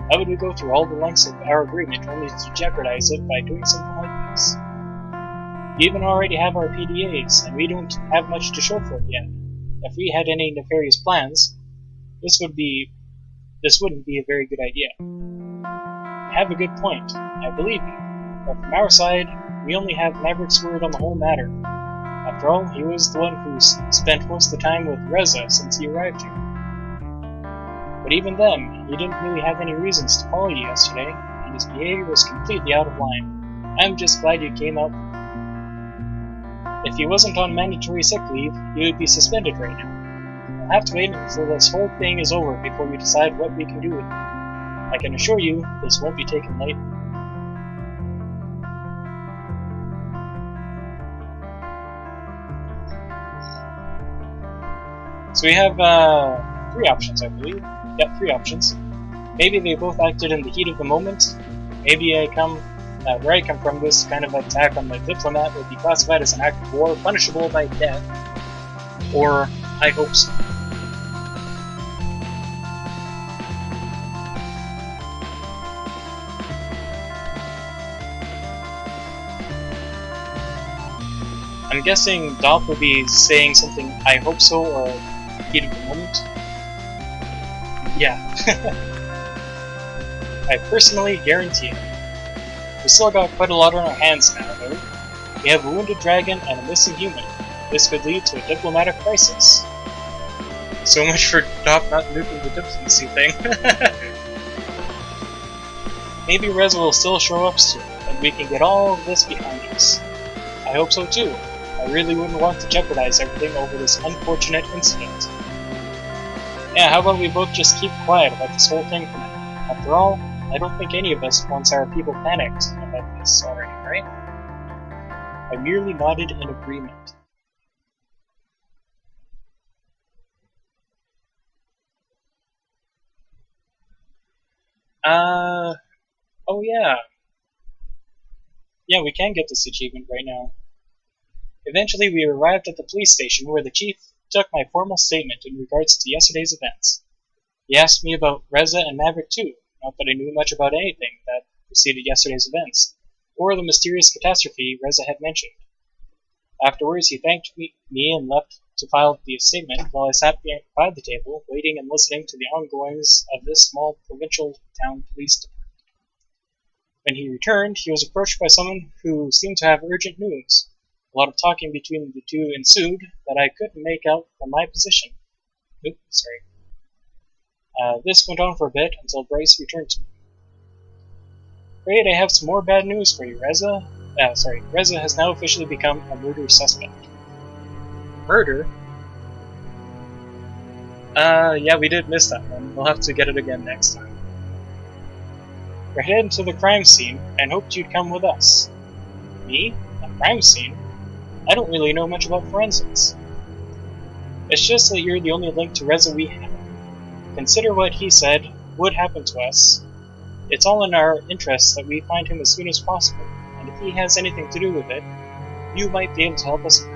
Why would we go through all the lengths of our agreement only to jeopardize it by doing something like this? We even already have our PDAs, and we don't have much to show for it yet. If we had any nefarious plans, this wouldn't be a very good idea. You have a good point. I believe you. But from our side, we only have Maverick's word on the whole matter. After all, he was the one who's spent most of the time with Reza since he arrived here. But even then, he didn't really have any reasons to follow you yesterday, and his behavior was completely out of line. I'm just glad you came out. If he wasn't on mandatory sick leave, he would be suspended right now. I'll have to wait until this whole thing is over before we decide what we can do with him. I can assure you, this won't be taken lightly. So we have 3 options, I believe. Yep, 3 options. Maybe they both acted in the heat of the moment. Maybe where I come from, this kind of attack on the diplomat would be classified as an act of war, punishable by death. Or, I hope so. I'm guessing Dolph will be saying something, I hope so, or heat of the moment. Yeah. I personally guarantee it. We still got quite a lot on our hands now, though. We have a wounded dragon and a missing human. This could lead to a diplomatic crisis. So much for Dolph not nuking the diplomacy thing. Maybe Reza will still show up soon, and we can get all of this behind us. I hope so too. I really wouldn't want to jeopardize everything over this unfortunate incident. Yeah, how about we both just keep quiet about this whole thing for now? After all, I don't think any of us wants our people panicked about this already, right? I merely nodded in agreement. Oh yeah. Yeah, we can get this achievement right now. Eventually we arrived at the police station where the chief took my formal statement in regards to yesterday's events. He asked me about Reza and Maverick too, not that I knew much about anything that preceded yesterday's events, or the mysterious catastrophe Reza had mentioned. Afterwards, he thanked me and left to file the statement while I sat by the table, waiting and listening to the ongoings of this small provincial town police department. When he returned, he was approached by someone who seemed to have urgent news. A lot of talking between the two ensued that I couldn't make out from my position. Oops, sorry. This went on for a bit until Bryce returned to me. Afraid I have some more bad news for you, Reza. Reza has now officially become a murder suspect. Murder? Yeah, we did miss that one. We'll have to get it again next time. We're headed to the crime scene and hoped you'd come with us. Me? A crime scene? I don't really know much about forensics. It's just that you're the only link to Reza we have. Consider what he said would happen to us. It's all in our interests that we find him as soon as possible, and if he has anything to do with it, you might be able to help us out.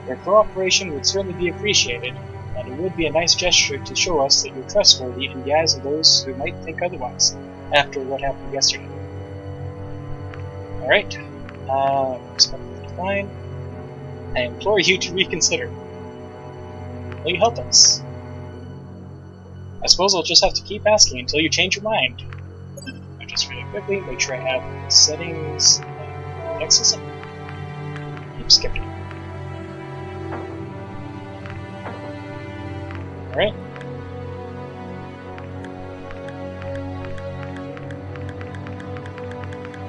Your cooperation would certainly be appreciated, and it would be a nice gesture to show us that you're trustworthy in the eyes of those who might think otherwise, after what happened yesterday. Alright, respectfully decline. I implore you to reconsider. Will you help us? I suppose I'll just have to keep asking until you change your mind. Just really quickly, make sure I have the settings. Next system. Keep skipping. Alright.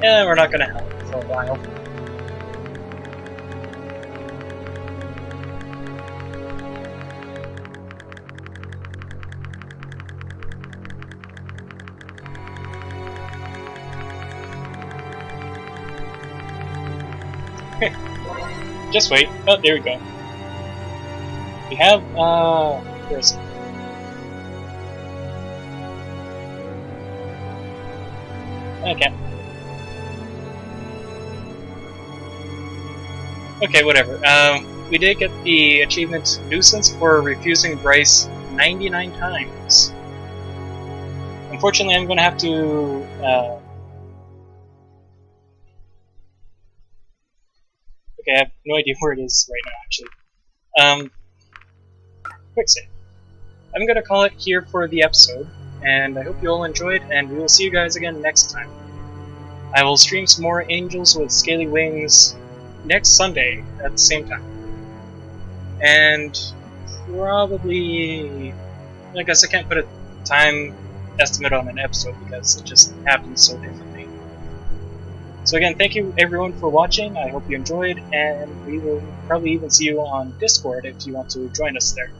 Yeah, we're not gonna help for a while. Just wait. Oh, there we go. We have, where is it? Okay. Okay, whatever. We did get the achievement Nuisance for refusing Bryce 99 times. Unfortunately, I'm gonna have to, okay, I have no idea where it is right now, actually. Quick save. I'm gonna call it here for the episode, and I hope you all enjoyed, and we will see you guys again next time. I will stream some more Angels with Scaly Wings next Sunday at the same time. And probably, I guess I can't put a time estimate on an episode because it just happens so differently. So again, thank you everyone for watching. I hope you enjoyed, and we will probably even see you on Discord if you want to join us there.